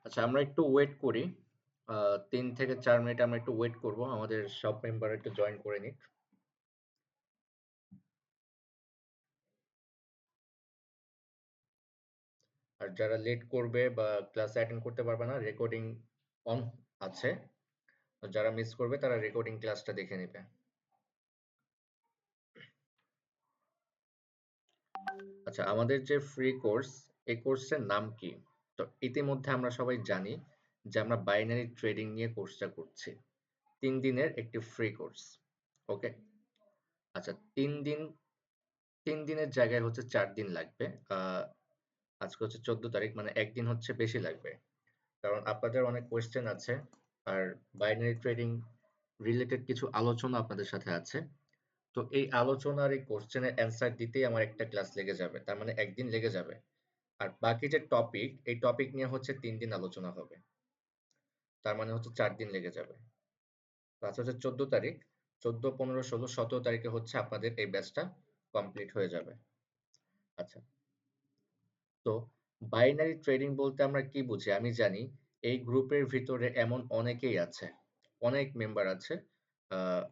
আচ্ছা, আমরা একটু ওয়েট করি। ৩ থেকে ৪ মিনিট আমরা একটু ওয়েট করব। আমাদের সব মেম্বার একটু জয়েন করে নিক। আর যারা লেট করবে বা ক্লাস অ্যাটেন্ড করতে পারবে না, রেকর্ডিং অন আছে। যারা মিস করবে তারা রেকর্ডিং ক্লাসটা দেখে নেবে। আচ্ছা, আমাদের যে ফ্রি কোর্স, এই কোর্সের নাম কি? তো ইতিমধ্যে আমরা সবাই জানি যে আমরা বাইনারি ট্রেডিং নিয়ে কোর্সটা করছি। ৩ দিনের একটি ফ্রি কোর্স। ওকে? আচ্ছা, ৩ দিনের জায়গায় হচ্ছে ৪ দিন লাগবে। আ আজকে হচ্ছে ১৪ তারিখ, মানে ১ দিন হচ্ছে বেশি লাগবে। কারণ আপনাদের অনেক কোয়েশ্চেন আছে, আর বাইনারি ট্রেডিং রিলেটেড কিছু আলোচনা আপনাদের সাথে আছে। তো এই আলোচনার এই কোয়েশ্চেনের অ্যান্সার দিতেই আমার একটা ক্লাস লেগে যাবে। তার মানে ১ দিন লেগে যাবে। আর বাকি যে টপিক, এই টপিক নিয়ে হচ্ছে ৩ দিন আলোচনা হবে। তার মানে হচ্ছে ৪ দিন লেগে যাবে। তো আজকে হচ্ছে ১৪ তারিখ। ১৪, ১৫, ১৬, ১৭ তারিখে হচ্ছে আপনাদের এই ব্যাচটা কমপ্লিট হয়ে যাবে। আচ্ছা। তো বাইনারি ট্রেডিং বলতে আমরা কি বুঝি? আমি জানি এই গ্রুপের ভিতরে এমন অনেকেই আছে, অনেক মেম্বার আছে, আহ,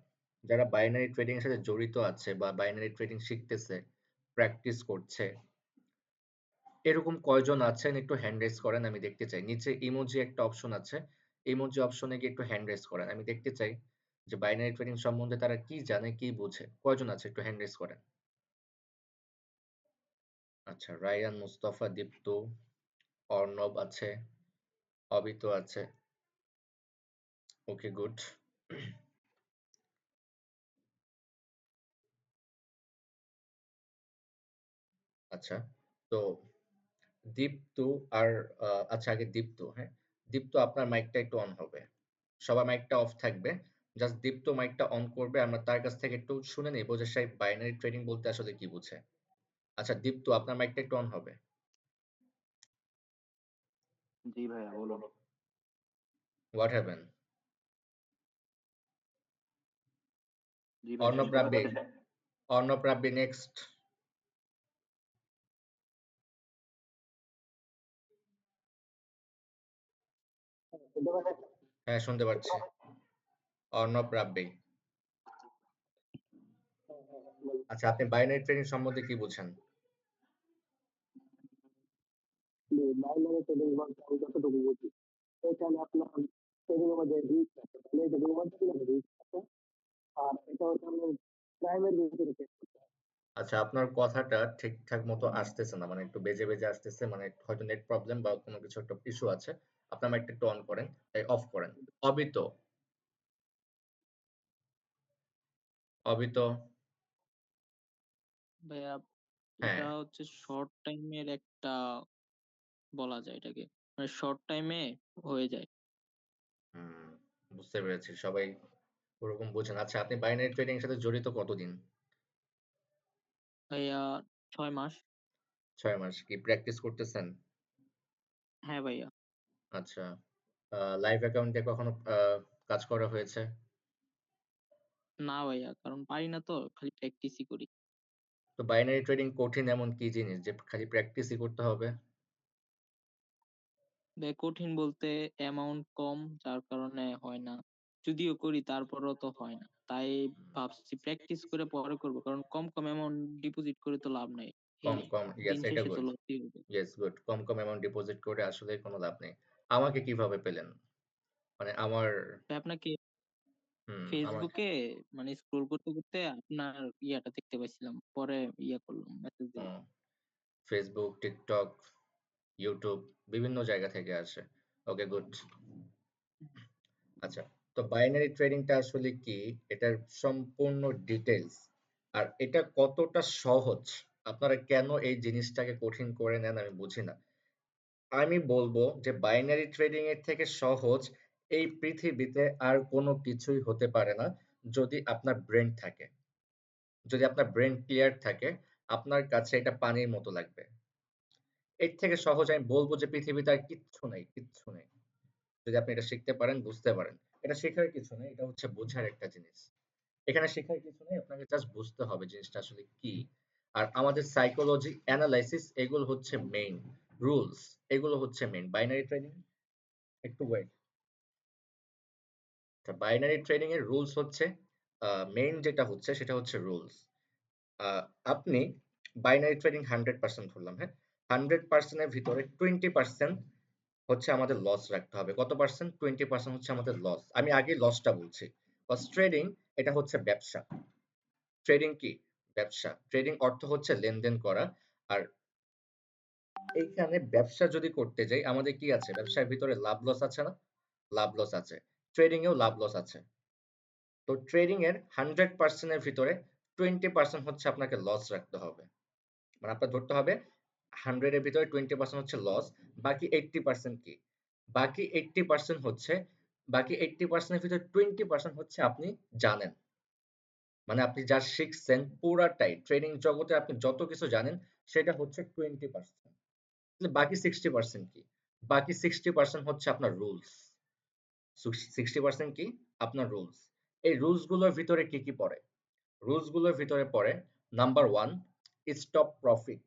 যারা বাইনারি ট্রেডিং এর সাথে জড়িত আছে বা বাইনারি ট্রেডিং শিখতেছে, প্র্যাকটিস করছে। এরকম কয়জন আছেন একটু হ্যান্ড রেজ করেন, আমি দেখতে চাই। নিচে ইমোজি একটা অপশন আছে, ইমোজি অপশনে গিয়ে একটু হ্যান্ড রেজ করেন, আমি দেখতে চাই যে বাইনারি ট্রেডিং সম্বন্ধে তারা কি জানে, কি বুঝে। কয়জন আছে একটু হ্যান্ড রেজ করেন। আচ্ছা, রায়ান, মুস্তাফা, দীপ্ত, অর্ণব আছে, অবিত আছে। ওকে, গুড। আচ্ছা, তো দীপ্ত আর আচ্ছা, আগে দীপ্ত, হ্যাঁ, দীপ্ত আপনার মাইকটা একটু অন হবে। সবার মাইকটা অফ থাকবে। জাস্ট দীপ্ত মাইকটা অন করবে, আমরা তার কাছ থেকে একটু শুনে নেবো যে সে বাইনারি ট্রেডিং বলতে আসলে কি বুঝে। আচ্ছা দীপ্ত, আপনার মাইকটা একটু অন হবে। জি ভাইয়া বলুন। What happen? জি ভাই অর্ণব শুনতে রাব্বি, পাচ্ছেন? অর্ণব রাব্বি নেক্সট। হ্যাঁ, শুনতে পাচ্ছি। অর্ণব রাব্বি। আচ্ছা, আপনি বাইনারি ট্রেডিং সম্বন্ধে কি বুঝেন? বাইনারি ট্রেডিং বলতে আমি যতটুকু বুঝি, এখানে আপনার ট্রেডিং এর মধ্যে রিস্ক আছে, বাইনারি ট্রেডিং এর মধ্যে রিস্ক আছে। আর এটা হচ্ছে আপনার প্রাইমের ভিতরে ট্রেড করতে হয়। আচ্ছা, আপনার কথাটা ঠিকঠাক মতো আসতেছে না, মানে একটু বেজে বেজে আসতেছে, মানে হয়তো নেট প্রবলেম বা কোনো কিছু একটা ইস্যু আছে। আপনার মাইকটা একটু অন করেন, এই অফ করেন। অবিত, অবিত। ভাইয়া হ্যাঁ। এটা হচ্ছে শর্ট টাইমের একটা বলা যায় এটাকে, মানে শর্ট টাইমে হয়ে যায়। হুম, বুঝতে পেরেছি। সবাই ওরকম বোঝেন। আচ্ছা, আপনি বাইনারি ট্রেডিং এর সাথে জড়িত কতদিন? ভাইয়া 6 মাস। ৬ মাস। কি প্র্যাকটিস করতেছেন? হ্যাঁ ভাইয়া। আচ্ছা। লাইভ অ্যাকাউন্টে কখনো কাজ করা হয়েছে? না ভাইয়া, কারণ পারি না তো, খালি প্র্যাকটিসই করি। তো বাইনারি ট্রেডিং কঠিন এমন কি জিনিস যে খালি প্র্যাকটিসই করতে হবে? ভাই কঠিন বলতে অ্যামাউন্ট কম, যার কারণে হয় না। যদিও করি তারপরও তো হয় না, তাই ভাবছি প্র্যাকটিস করে পরে করব, কারণ কম কম অ্যামাউন্ট ডিপোজিট করে তো লাভ নাই। কম, কম। দিন ইয়েস, এটা শেষে তো গুড। লসই হবে। Yes, good. কম, কম অ্যামাউন্ট ডিপোজিট করে আসলে কোনো লাভ নেই। আমাকে কিভাবে পেলেন? মানে আমার ভাই আপনাকে আমার ফেসবুকে মানে স্ক্রল করতে করতে আপনার ইয়াটা দেখতে পাইছিলাম, পরে ইয়া করলাম, মেসেজ দিলাম। ফেসবুক, টিকটক, ইউটিউব বিভিন্ন জায়গা থেকে আসে। ওকে, গুড। আচ্ছা, তো বাইনারি ট্রেডিংটা আসলে কি, এটার সম্পূর্ণ ডিটেইলস আর এটা কতটা সহজ, আপনারা কেন এই জিনিসটাকে কঠিন করে নেন আমি বুঝি না। আমি বলবো যে বাইনারি ট্রেডিং এর থেকে সহজ এই পৃথিবীতে আর কোনো কিছুই হতে পারে না, যদি আপনার ব্রেন থাকে। যদি আপনার ব্রেন ক্লিয়ার থাকে, আপনার কাছে এটা পানির মতো লাগবে। এর থেকে সহজ আমি বলবো যে পৃথিবীতে আর কিচ্ছু নেই, কিচ্ছু নেই। যদি আপনি এটা শিখতে পারেন, বুঝতে পারেন। এটা শেখার কিছু নেই, এটা হচ্ছে বোঝার একটা জিনিস। এখানে শেখার কিছু নেই, আপনাকে জাস্ট বুঝতে হবে জিনিসটা আসলে কি। আর আমাদের সাইকোলজি, অ্যানালাইসিস এগুলো হচ্ছে মেইন, রুলস এগুলো হচ্ছে মেইন। বাইনারি ট্রেডিং একটু ওয়েট। বাইনারি ট্রেডিং এর রুলস হচ্ছে মেইন যেটা হচ্ছে সেটা হচ্ছে রুলস। আপনি বাইনারি ট্রেডিং 100% ধরলাম, হ্যাঁ? 100% এর ভিতরে 20% হচ্ছে আমাদের লস রাখতে হবে। কত পার্সেন্ট? 20% হচ্ছে আমাদের লস। আমি আগে লসটা বলছি। কজ ট্রেডিং এটা হচ্ছে ব্যবসা। ট্রেডিং কি? ব্যবসা। ট্রেডিং অর্থ হচ্ছে লেনদেন করা। আর এইখানে ব্যবসা যদি করতে যাই আমাদের কি আছে? ব্যবসার ভিতরে লাভ লস আছে না? লাভ লস আছে। ট্রেডিং এও লাভ লস আছে। তো ট্রেডিং এর 100% এর ভিতরে 20% হচ্ছে আপনাকে লস রাখতে হবে। মানে আপনার ধরতে হবে 100 এর ভিতরে 20% হচ্ছে লস, বাকি 80% কি? বাকি 80% হচ্ছে বাকি 80% এর ভিতরে 20% হচ্ছে আপনি জানেন। মানে আপনি যা শিখছেন পুরাটাই ট্রেডিং জগতে আপনি যত কিছু জানেন সেটা হচ্ছে 20%। বাকি 60% কি? বাকি 60% হচ্ছে আপনার রুলস। 60% কি? আপনার রুলস। এই রুলস গুলোর ভিতরে কি কি পড়ে? রুলস গুলোর ভিতরে পড়ে number 1 stop profit.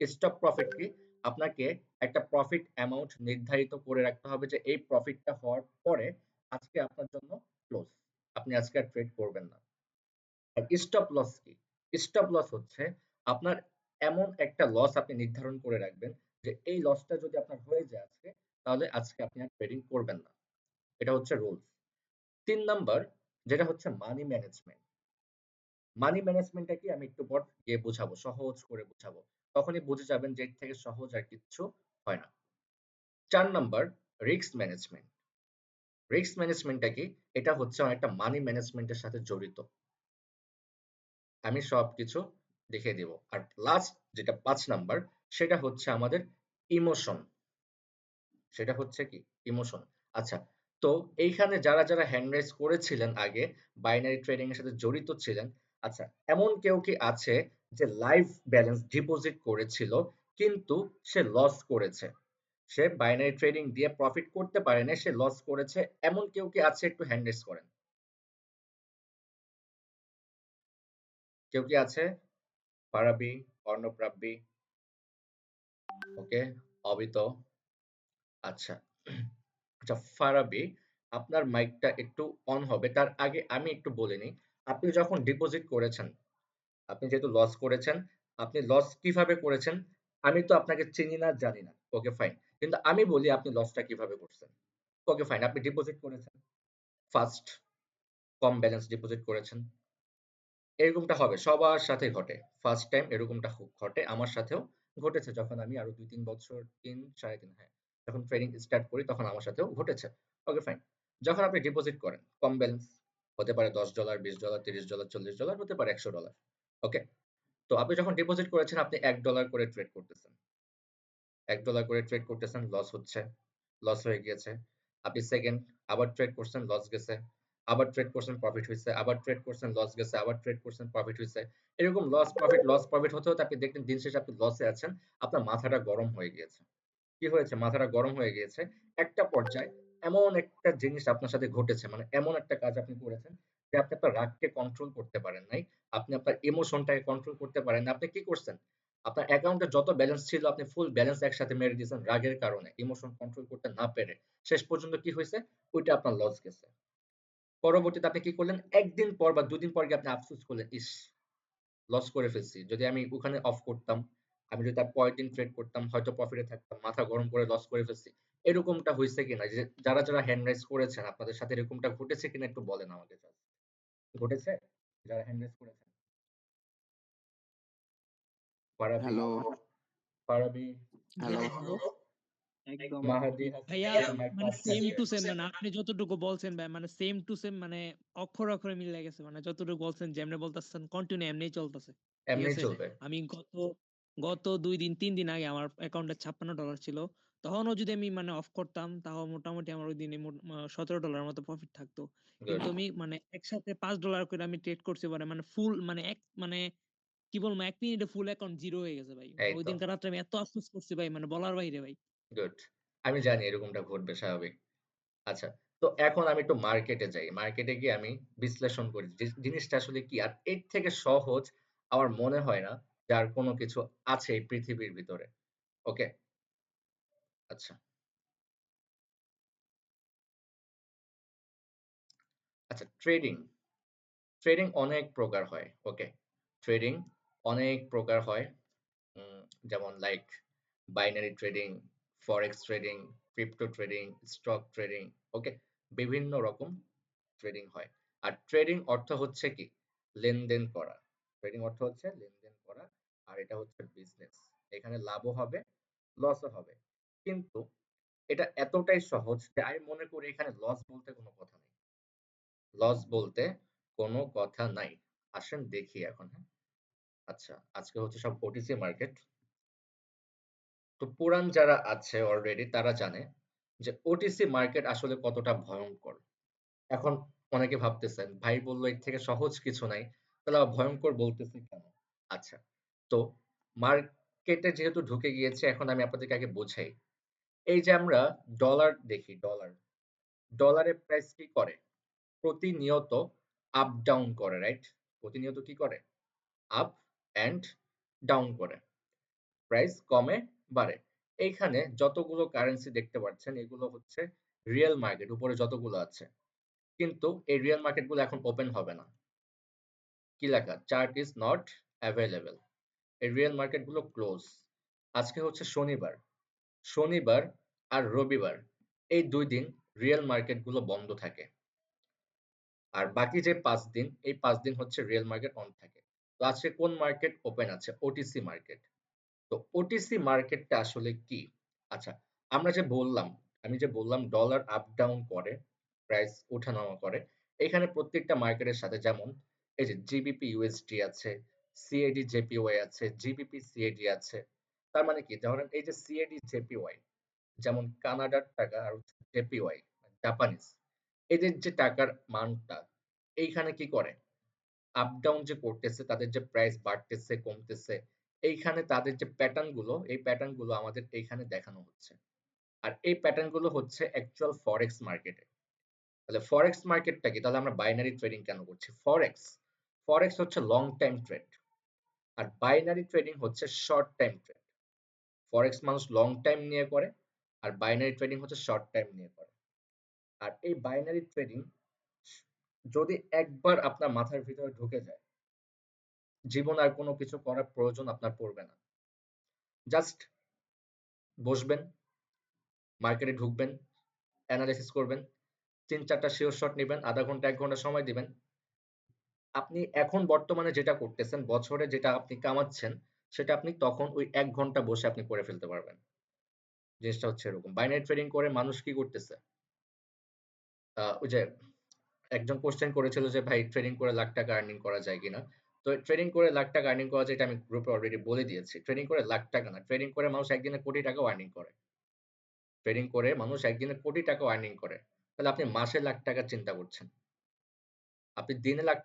Stop profit কি? আপনাকে একটা প্রফিট অ্যামাউন্ট নির্ধারিত করে রাখতে হবে যে এই প্রফিটটা হওয়ার পরে আজকে আপনার জন্য ক্লোজ। আপনি আজকে আর ট্রেড করবেন না। আর স্টপ লস কি? স্টপ লস হচ্ছে আপনার এমন একটা লস আপনি নির্ধারণ করে রাখবেন যে এই লসটা যদি আপনার হয়ে যায় আজকে, তাহলে আজকে আপনি আর ট্রেডিং করবেন না। এটা হচ্ছে রুলস। ৩ নাম্বার যেটা হচ্ছে মানি ম্যানেজমেন্ট। মানি ম্যানেজমেন্টটা কি আমি একটু পর গিয়ে বুঝাবো, সহজ করে বুঝাবো। তখনই বুঝে যাবেন যে এর থেকে সহজ আর কিচ্ছু হয় না। ৪ নাম্বার রিস্ক ম্যানেজমেন্ট। রিস্ক ম্যানেজমেন্টটা কি? এটা হচ্ছে অনেকটা মানি ম্যানেজমেন্টের সাথে জড়িত। আমি সবকিছু দেখিয়ে দিব। আর লাস্ট যেটা ৫ নাম্বার সেটা হচ্ছে আমাদের ইমোশন। সেটা হচ্ছে কি? ইমোশন। আচ্ছা, তো এইখানে যারা হ্যান্ড রাইজ করেছিলেন আগে, বাইনারি ট্রেডিং এর সাথে জড়িত ছিলেন, আচ্ছা এমন কেউ কি আছে যে লাইভ ব্যালেন্স ডিপোজিট করেছিল কিন্তু সে লস করেছে? সে বাইনারি ট্রেডিং দিয়ে প্রফিট করতে পারে নাই, সে লস করেছে। এমন কেউ কি আছে? একটু হ্যান্ড রেইজ করেন। কেউ কি আছে? ফারাবী, অর্ণব রাব্বী, ওকে, অবিত। আচ্ছা। আচ্ছা ফারাবী, আপনার মাইকটা একটু অন হবে। তার আগে আমি একটু বলে নিই। আপনি যখন ডিপোজিট করেছেন, আপনি যেহেতু লস করেছেন, আপনি লস কিভাবে করেছেন? আমি তো আপনাকে চিনি না, জানি না। Okay fine. কিন্তু আমি বলি আপনি লসটা কিভাবে করছেন। Okay fine. আপনি ডিপোজিট করেছেন। ফার্স্ট কম ব্যালেন্স ডিপোজিট করেছেন। এরকমটা হবে, সবার সাথে ঘটে। ফার্স্ট টাইম এরকমটা ঘটে। আমার সাথেও ঘটেছে যখন আমি আরো ২-৩ বছর ৩ ৩.৫ হ্যাঁ, যখন ট্রেডিং স্টার্ট করি তখন আমার সাথেও ঘটেছে। Okay fine. যখন আপনি ডিপোজিট করেন কম ব্যালেন্স, হতে পারে $১০, $২০, $৩০, $৪০, হতে পারে $১০০। ওকে? তো আপনি যখন ডিপোজিট করেছেন আপনি $১ করে ট্রেড করতেছেন। $১ করে ট্রেড করতেছেন, লস হচ্ছে। লস হয়ে গিয়েছে। আপনি সেকেন্ড আবার ট্রেড করছেন, লস গেছে। আবার ট্রেড করছেন, প্রফিট হইছে। আবার ট্রেড করছেন, লস গেছে। আবার ট্রেড করছেন, প্রফিট হইছে। এরকম লস প্রফিট হতে আপনি দেখবেন দিন শেষে আপনি লসে আছেন। আপনার মাথাটা গরম হয়ে গিয়েছে। কি হয়েছে? মাথাটা গরম হয়ে গিয়েছে। একটা পর্যায়ে এমন একটা জিনিস আপনার সাথে ঘটেছে, মানে এমন একটা কাজ আপনি করেছেন যে আপনি আপনার রাগকে কন্ট্রোল করতে পারেন নাই। আপনি আপনার ইমোশনটাকে কন্ট্রোল করতে পারেন না। আপনি কি করছেন? আপনার অ্যাকাউন্টে যত ব্যালেন্স ছিল আপনি ফুল ব্যালেন্স একসাথে মেরে দিয়েছেন রাগের কারণে, ইমোশন কন্ট্রোল করতে না পেরে। শেষ পর্যন্ত কি হইছে? ওইটা আপনার লস গেছে। পরবর্তীতে আপনি কি করলেন? ১ দিন পর বা ২ দিন পর গিয়ে আপনি আফসোস করলেন, "ইস! লস করে ফেলছি। যদি আমি ওখানে অফ করতাম, আমি যদি তার পরের দিন ট্রেড করতাম হয়তো প্রফিটে থাকতাম। মাথা গরম করে লস করে ফেলছি।" এরকমটা হইছে কিনা? যে যারা হ্যান্ড রাইজ করেছেন আপনাদের সাথে এরকমটা ঘটেছে কিনা একটু বলেন আমাকে জাস্ট। ঘটেছে? যারা হ্যান্ড রাইজ করেছেন? Farabi, hello, Farabi, hello. হ্যাঁ, হ্যাঁ, একদম। মাহাদী ভাইয়া হাসান, মাইক মানে অফ সেম থাকবে। টু সেম, মানে আপনি যতটুকু বলছেন ভাই, মানে সেম টু সেম, মানে অক্ষর অক্ষরে মিলে গেছে। মানে যতটুকু বলছেন যেমনি বলতেছেন কন্টিনিউ এমনিই চলতেছে। ঠিক এমনিই আছে? চলবে। আমি গত গত ২ দিন ৩ দিন আগে আমার অ্যাকাউন্টে $৫৬ ছিল। তখনও যদি আমি মানে অফ করতাম তাও মোটামুটি আমার ওই দিনে $১৭ মতো প্রফিট থাকতো। গুড। কিন্তু আমি মানে একসাথে $৫ করে আমি ট্রেড করছি পরে, মানে ফুল মানে মানে কি বলবো, ১ মিনিটে ফুল অ্যাকাউন্ট জিরো হয়ে গেছে ভাই। মানে এই ওই তো। দিনকার রাত্রে আমি এত আফসোস করছি ভাই, মানে বলার বাইরে ভাই। গুড। আমি জানি এরকমটা ঘটবে, স্বাভাবিক। আচ্ছা, তো এখন আমি একটু মার্কেটে যাই। মার্কেটে গিয়ে আমি বিশ্লেষণ করি যে জিনিসটা আসলে কি। আর এর থেকে সহজ আমার মনে হয় না যে আর কোনো কিছু আছে এই পৃথিবীর ভিতরে। ওকে? আচ্ছা। আচ্ছা, ট্রেডিং ট্রেডিং অনেক প্রকার হয়। ওকে, ট্রেডিং অনেক প্রকার হয়। উম, যেমন like binary trading, forex trading, crypto trading, stock trading. Okay, বিভিন্ন রকম ট্রেডিং হয়। আর ট্রেডিং অর্থ হচ্ছে কি, লেনদেন করা। ট্রেডিং অর্থ হচ্ছে লেনদেন করা, আর এটা হচ্ছে বিজনেস। এখানে লাভও হবে, লসও হবে। কিন্তু এটা এতটাই সহজ যে আমি মনে করি এখানে লস বলতে কোনো কথা নেই। লস বলতে কোনো কথা নাই। আসেন দেখি এখন, হ্যাঁ। আচ্ছা, আজকে হচ্ছে সব ওটিসি মার্কেট। তো পুরান যারা আছে অলরেডি তারা জানে যে ওটিসি মার্কেট আসলে কতটা ভয়ঙ্কর। এখন অনেকে ভাবতেছেন ভাই বললো এর থেকে সহজ কিছু নাই, তাহলে আবার ভয়ঙ্কর বলতেছে কেন? আচ্ছা, তো মার্কেটে যেহেতু ঢুকে গিয়েছে, এখন আমি আপনাদেরকে আগে বোঝাই। এই যে আমরা ডলার দেখি, ডলারের প্রাইস কি করে? প্রতিনিয়ত আপ ডাউন করে, রাইট? প্রতিনিয়ত কি করে? আপ অ্যান্ড ডাউন করে। প্রাইস কমে, বাড়ে। এইখানে যতগুলো কারেন্সি দেখতে পাচ্ছেন এগুলো হচ্ছে রিয়েল মার্কেট, উপরে যতগুলো আছে। কিন্তু এই রিয়েল মার্কেট গুলো এখন ওপেন হবে না। কি লেখা? Chart is not available. এই রিয়েল মার্কেট গুলো ক্লোজ। আজকে হচ্ছে শনিবার। শনিবার আর রবিবার, এই 2 দিন রিয়েল মার্কেট গুলো বন্ধ থাকে। আর বাকি যে 5 দিন, এই 5 দিন হচ্ছে রিয়েল মার্কেট অন থাকে। তো আজকে কোন মার্কেট ওপেন আছে? OTC market. তো ওটিসি মার্কেটটা আসলে কি? আচ্ছা, আমরা যে বললাম, আমি যে বললাম ডলার আপ ডাউন করে, প্রাইস ওঠানামা করে। এখানে প্রত্যেকটা মার্কেটের সাথে, যেমন এই যে জিবিপি ইউএসডি আছে, সিএডি জেপিওয়াই আছে, জিবিপি সিএডি আছে। তার মানে কি, ধরেন এই যে সিএডি জেপিওয়াই, যেমন কানাডার টাকা, আর হচ্ছে জেপিওয়াই জাপানিজ, এদের যে টাকার মানটা এইখানে কি করে, আপ ডাউন যে করতেছে, তাদের যে প্রাইস বাড়তেছে কমতেছে, এইখানে তাদের যে প্যাটার্ন গুলো, এই প্যাটার্ন গুলো আমাদের এইখানে দেখানো হচ্ছে। আর এই প্যাটার্ন গুলো হচ্ছে অ্যাকচুয়াল ফরেক্স মার্কেটে। তাহলে ফরেক্স মার্কেটটা কি? তাহলে আমরা বাইনারি ট্রেডিং কেন করছি? ফরেক্স ফরেক্স হচ্ছে লং টাইম ট্রেড, আর বাইনারি ট্রেডিং হচ্ছে শর্ট টাইম ট্রেড। ফরেক্স মানুষ লং টাইম নিয়ে করে, আর বাইনারি ট্রেডিং হচ্ছে শর্ট টাইম নিয়ে করে। আর এই বাইনারি ট্রেডিং যদি একবার আপনার মাথার ভিতরে ঢুকে যায়, জীবন আর কোনো কিছু করার প্রয়োজন আপনার পড়বে না। জাস্ট বসবেন, মার্কেটে ঢুকবেন, অ্যানালাইসিস করবেন, ৩-৪টা শিওর শট নিবেন, ০.৫ ঘন্টা ১ ঘন্টা সময় দিবেন। আপনি এখন বর্তমানে যেটা করতেছেন, বছরে যেটা আপনি কামাচ্ছেন, সেটা আপনি তখন ওই ১ ঘন্টা বসে আপনি করে ফেলতে পারবেন। জিনিসটা হচ্ছে এরকম। বাইনারি ট্রেডিং করে মানুষ কি করতেছে? ওই যে একজন কোয়েশ্চেন করেছিল যে ভাই ট্রেডিং করে লাখ টাকা আর্নিং করা যায় কিনা? তো ট্রেডিং করে লাখ টাকা আর্নিং করা যায়, এটা আমি গ্রুপে অলরেডি বলে দিয়েছি। ট্রেডিং করে লাখ টাকা না, ট্রেডিং করে মানুষ একদিনে কোটি টাকাও আর্নিং করে। ট্রেডিং করে মানুষ একদিনে কোটি টাকাও আর্নিং করে। তাহলে আপনি মাসে লাখ টাকা চিন্তা করছেন। আপনি দিনে লাখ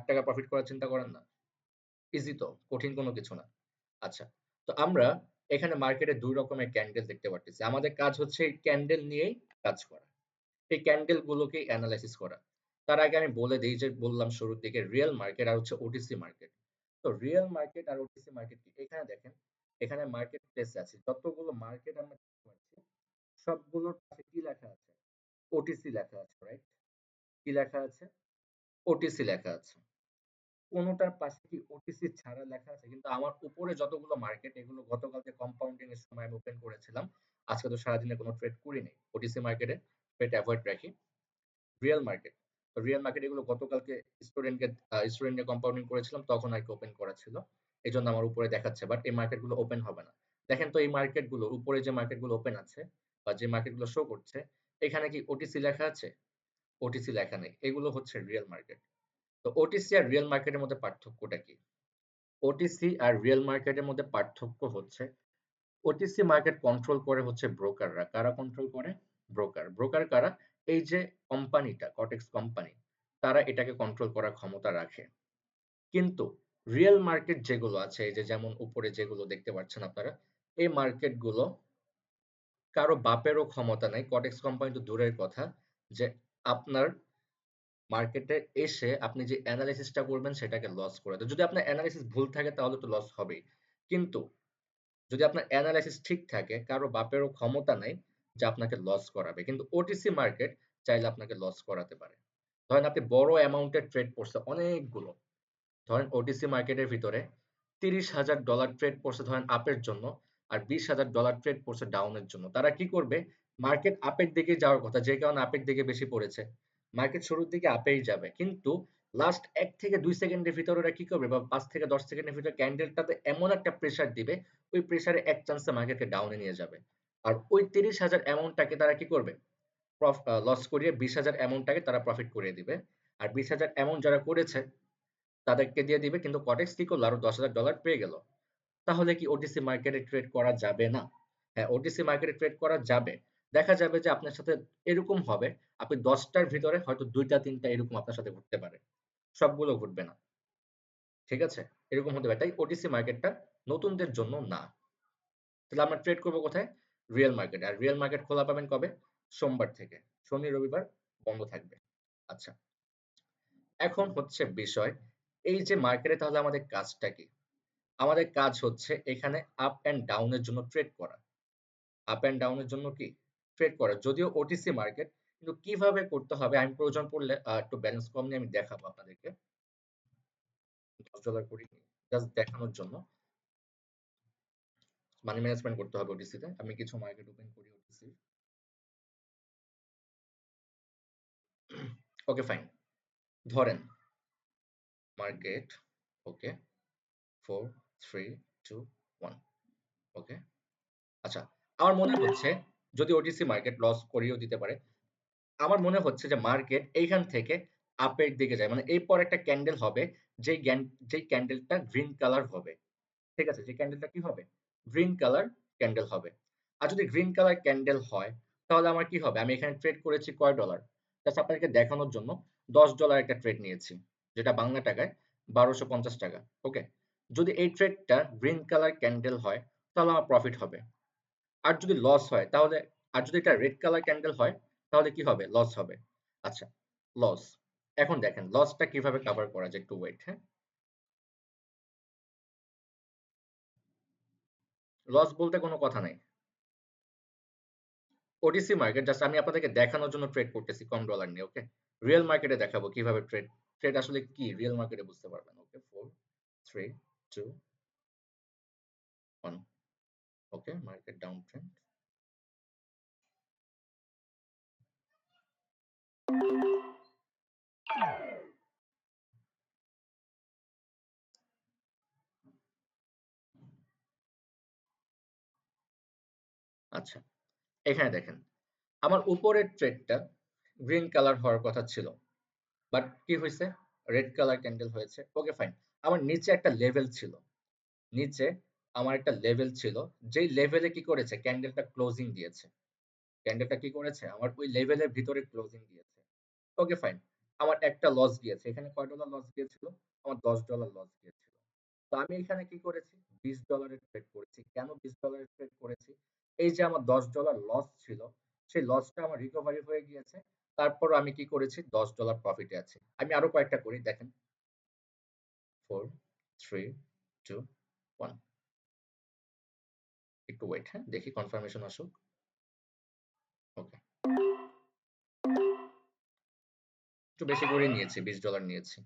টাকা প্রফিট করার চিন্তা করেন না। ইজি তো, কঠিন কোনো কিছু না। আচ্ছা, তো আমরা এখানে মার্কেটে ২ রকমের ক্যান্ডেল দেখতে পারতেছি। আমাদের কাজ হচ্ছে এই ক্যান্ডেল নিয়েই কাজ করা। এই ক্যান্ডেল গুলোকেই এনালাইসিস করা। তার আগে আমি বলে দেই, যে বললাম শুরুর দিকে রিয়েল মার্কেট আর হচ্ছে ওটিসি মার্কেট। তো রিয়েল মার্কেট আর ওটিসি মার্কেট কি? এখানে দেখেন, এখানে মার্কেট প্লেসে আছে। যতগুলো মার্কেট আমরা দেখতে পাচ্ছি, সবগুলোর পাশে কি লেখা আছে? ওটিসি লেখা আছে, রাইট? কি লেখা আছে? ওটিসি লেখা আছে। কোনটার পাশে কি ওটিসি ছাড়া লেখা আছে? কিন্তু আমার উপরে যতগুলো মার্কেট, এগুলো গতকালকে কম্পাউন্ডিং এর সময় আমি ওপেন করেছিলাম। আজকে তো সারাদিনে কোনো ট্রেড করিনি। ওটিসি মার্কেটে ট্রেড অ্যাভয়েড রাখি। রিয়েল মার্কেট, তো রিয়েল মার্কেট এগুলো গতকালকে স্টুডেন্ট নিয়ে কম্পাউন্ডিং করেছিলাম, তখন আর কি ওপেন করা ছিল। এই জন্য আমার উপরে দেখাচ্ছে, বাট এই মার্কেট গুলো ওপেন হবে না। দেখেন তো, এই মার্কেট গুলো উপরে যে মার্কেট গুলো ওপেন আছে, বা যে মার্কেট গুলো শো করছে, এখানে কি ওটিসি লেখা আছে? ওটিসি লেখা নেই। এগুলো হচ্ছে রিয়েল মার্কেট। তো ওটিসি আর রিয়েল মার্কেটের মধ্যে পার্থক্যটা কি? ওটিসি আর রিয়েল মার্কেটের মধ্যে পার্থক্য হচ্ছে, ওটিসি মার্কেট কন্ট্রোল করে হচ্ছে ব্রোকাররা। কারা কন্ট্রোল করে? ব্রোকার। ব্রোকার কারা? এই যে কোম্পানিটা, কটেক্স কোম্পানি, তারা এটাকে কন্ট্রোল করার ক্ষমতা রাখে। কিন্তু রিয়েল মার্কেট যেগুলো আছে, এই যে যেমন উপরে যেগুলো দেখতে পাচ্ছেন আপনারা, এই মার্কেট গুলো কারো বাপেরও ক্ষমতা নাই, কটেক্স কোম্পানি তো দূরের কথা, যে আপনার মার্কেটে এসে আপনি যে অ্যানালাইসিসটা করবেন সেটাকে লস করে দেয়। যদি আপনার অ্যানালাইসিস ভুল থাকে তাহলে তো লস হবেই। কিন্তু যদি আপনার অ্যানালাইসিস ঠিক থাকে, কারো বাপেরও ক্ষমতা নাই যে আপনাকে লস করাবে। কিন্তু ওটিসি মার্কেট চাইলে আপনাকে লস করাতে পারে। ধরেন আপনি বড় অ্যামাউন্টের ট্রেড পড়ছে অনেকগুলো, ধরেন ওটিসি মার্কেটের ভিতরে $30,000 ট্রেড পড়ছে ধরেন আপের জন্য, আর $20,000 ট্রেড পড়ছে ডাউনের জন্য। তারা কি করবে, মার্কেট আপের দিকে যাওয়ার কথা, যে কারণে আপের দিকে বেশি পড়েছে, মার্কেট শুরুর দিকে আপেই যাবে, কিন্তু লাস্ট 1 থেকে 2 সেকেন্ডের ভিতরে ওরা কি করবে, বা 5 থেকে 10 সেকেন্ডের ভিতরে ক্যান্ডেলটাতে এমন একটা প্রেসার দিবে, ওই প্রেসারে এক চান্সে মার্কেটকে ডাউনে নিয়ে যাবে। আর ওই 30,000 অ্যামাউন্টটাকে তারা কি করবে, লস করিয়ে 20,000 অ্যামাউন্টটাকে তারা প্রফিট করিয়ে দিবে। আর 20,000 অ্যামাউন্ট যারা করেছে তাদেরকে দিয়ে দিবে, কিন্তু কটেক্স কি করলো, আরো $10,000 পেয়ে গেল। তাহলে কি ওটিসি মার্কেটে ট্রেড করা যাবে না? হ্যাঁ, ওটিসি মার্কেটে ট্রেড করা যাবে। দেখা যাবে যে আপনার সাথে এরকম হবে, আপনি 10টার ভিতরে হয়তো 2টা 3টা এরকম আপনার সাথে ঘটতে পারে, সবগুলো ঘটবে না। ঠিক আছে, এরকম হতে পারে। তাই ওটিসি মার্কেটটা নতুনদের জন্য না। তাহলে আমরা ট্রেড করবো কোথায়, রিয়েল মার্কেটে। আর রিয়েল মার্কেট খোলা পাবেন কবে, সোমবার থেকে, শনি রবিবার বন্ধ থাকবে। আচ্ছা, এখন হচ্ছে বিষয়, এই যে মার্কেটে তাহলে আমাদের কাজটা কি? আমাদের কাজ হচ্ছে এখানে আপ এন্ড ডাউনের জন্য ট্রেড করা। আপ এন্ড ডাউনের জন্য কি ট্রেড করা, যদিও ওটিসি মার্কেট, কিন্তু কিভাবে করতে হবে আমি প্রয়োজন পড়লে একটু ব্যালেন্স কম নিয়ে আমি দেখাবো আপনাদেরকে। $10 করি জাস্ট দেখানোর জন্য। মানি ম্যানেজমেন্ট করতে হবে ওটিসিতে। আমি কিছু মার্কেট ওপেন করি ওটিসি। ওকে ফাইন, ধরেন মার্কেট, ওকে 4 3 2 1, ওকে। আচ্ছা, আমার মনে হচ্ছে যদি ওটিসি মার্কেট লস করিয়েও দিতে পারে, আমার মনে হচ্ছে যে মার্কেট এইখান থেকে আপের দিকে যায়, মানে এরপর একটা ক্যান্ডেল হবে, যেই ক্যান্ডেলটা গ্রিন কালার হবে। ঠিক আছে, যে ক্যান্ডেলটা কি হবে, গ্রিন কালার ক্যান্ডেল হবে। আর যদি গ্রিন কালার ক্যান্ডেল হয়, তাহলে আমার কি হবে, আমি এখানে ট্রেড করেছি কয় ডলার, জাস্ট আপনাদেরকে দেখানোর জন্য $10 একটা ট্রেড নিয়েছি, যেটা বাংলা টাকায় 1250 টাকা। ওকে, যদি এই ট্রেডটা গ্রিন কালার ক্যান্ডেল হয় তাহলে আমার প্রফিট হবে। আর যদি লস হয় তাহলে, আর যদি এটা রেড কালার ক্যান্ডেল হয় তাহলে কি হবে, লস হবে। আচ্ছা, লস, এখন দেখেন লসটা কিভাবে কভার করা যায়, একটু ওয়েট। হ্যাঁ, লস বলতে কোনো কথা নাই। ওটিসি মার্কেট জাস্ট আমি আপনাদেরকে দেখানোর জন্য ট্রেড করতেছি কম ডলার নিয়ে। ওকে, রিয়েল মার্কেটে দেখাবো কিভাবে ট্রেড, ট্রেড আসলে কি রিয়েল মার্কেটে বুঝতে পারবেন। ওকে, 4 3 2 1, ওকে, মার্কেট ডাউন ট্রেন্ড। আচ্ছা, এখানে দেখেন আমার উপরের ট্রেডটা গ্রিন কালার হওয়ার কথা ছিল, বাট কি হয়েছে, রেড কালার ক্যান্ডেল হয়েছে। ওকে ফাইন, আমার নিচে একটা লেভেল ছিল, নিচে আমার একটা লেভেল ছিল, যেই লেভেলে কি করেছে ক্যান্ডেলটা ক্লোজিং দিয়েছে, ক্যান্ডেলটা কি করেছে আমার ওই লেভেলের ভিতরে ক্লোজিং দিয়েছে। ওকে ফাইন, আমার একটা লস গিয়েছে, এখানে কয় ডলার লস গিয়েছিল, আমার $10 লস গিয়েছিল। তো আমি এখানে কি করেছি, $20 ট্রেড করেছি। কেন $20 ট্রেড করেছি, এই যে আমার $10 লস ছিল, সেই লসটা আমার রিকভারি হয়ে গিয়েছে, তারপর আমি কি করেছি, $10 প্রফিটে আছি। আমি আরো কয়েকটা করি, দেখেন 4 3 2 1, একটু ওয়েট, হ্যাঁ দেখি কনফার্মেশন আসুক। ওকে, একটু বেশি করে নিয়েছি, $20 নিয়েছি।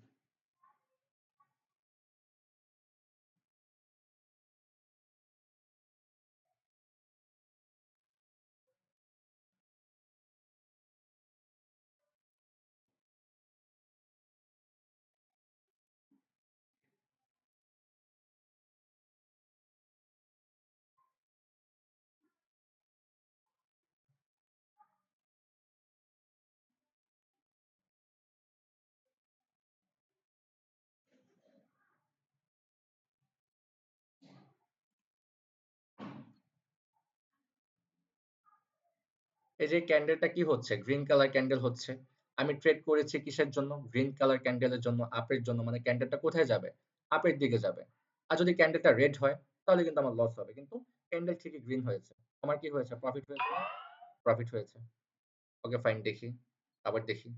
এই যে ক্যান্ডেলটা কি হচ্ছে, গ্রিন কালার ক্যান্ডেল হচ্ছে। আমি ট্রেড করেছি কিসের জন্য, গ্রিন কালার ক্যান্ডেলের জন্য, আপের জন্য, মানে ক্যান্ডেলটা কোথায় যাবে, আপের দিকে যাবে। আর যদি ক্যান্ডেলটা রেড হয় তাহলে কিন্তু আমার লস হবে, কিন্তু ক্যান্ডেল ঠিকই গ্রিন হয়েছে, আমার কি হয়েছে, প্রফিট হয়েছে, প্রফিট হয়েছে। ওকে ফাইন, দেখি, আবার দেখি।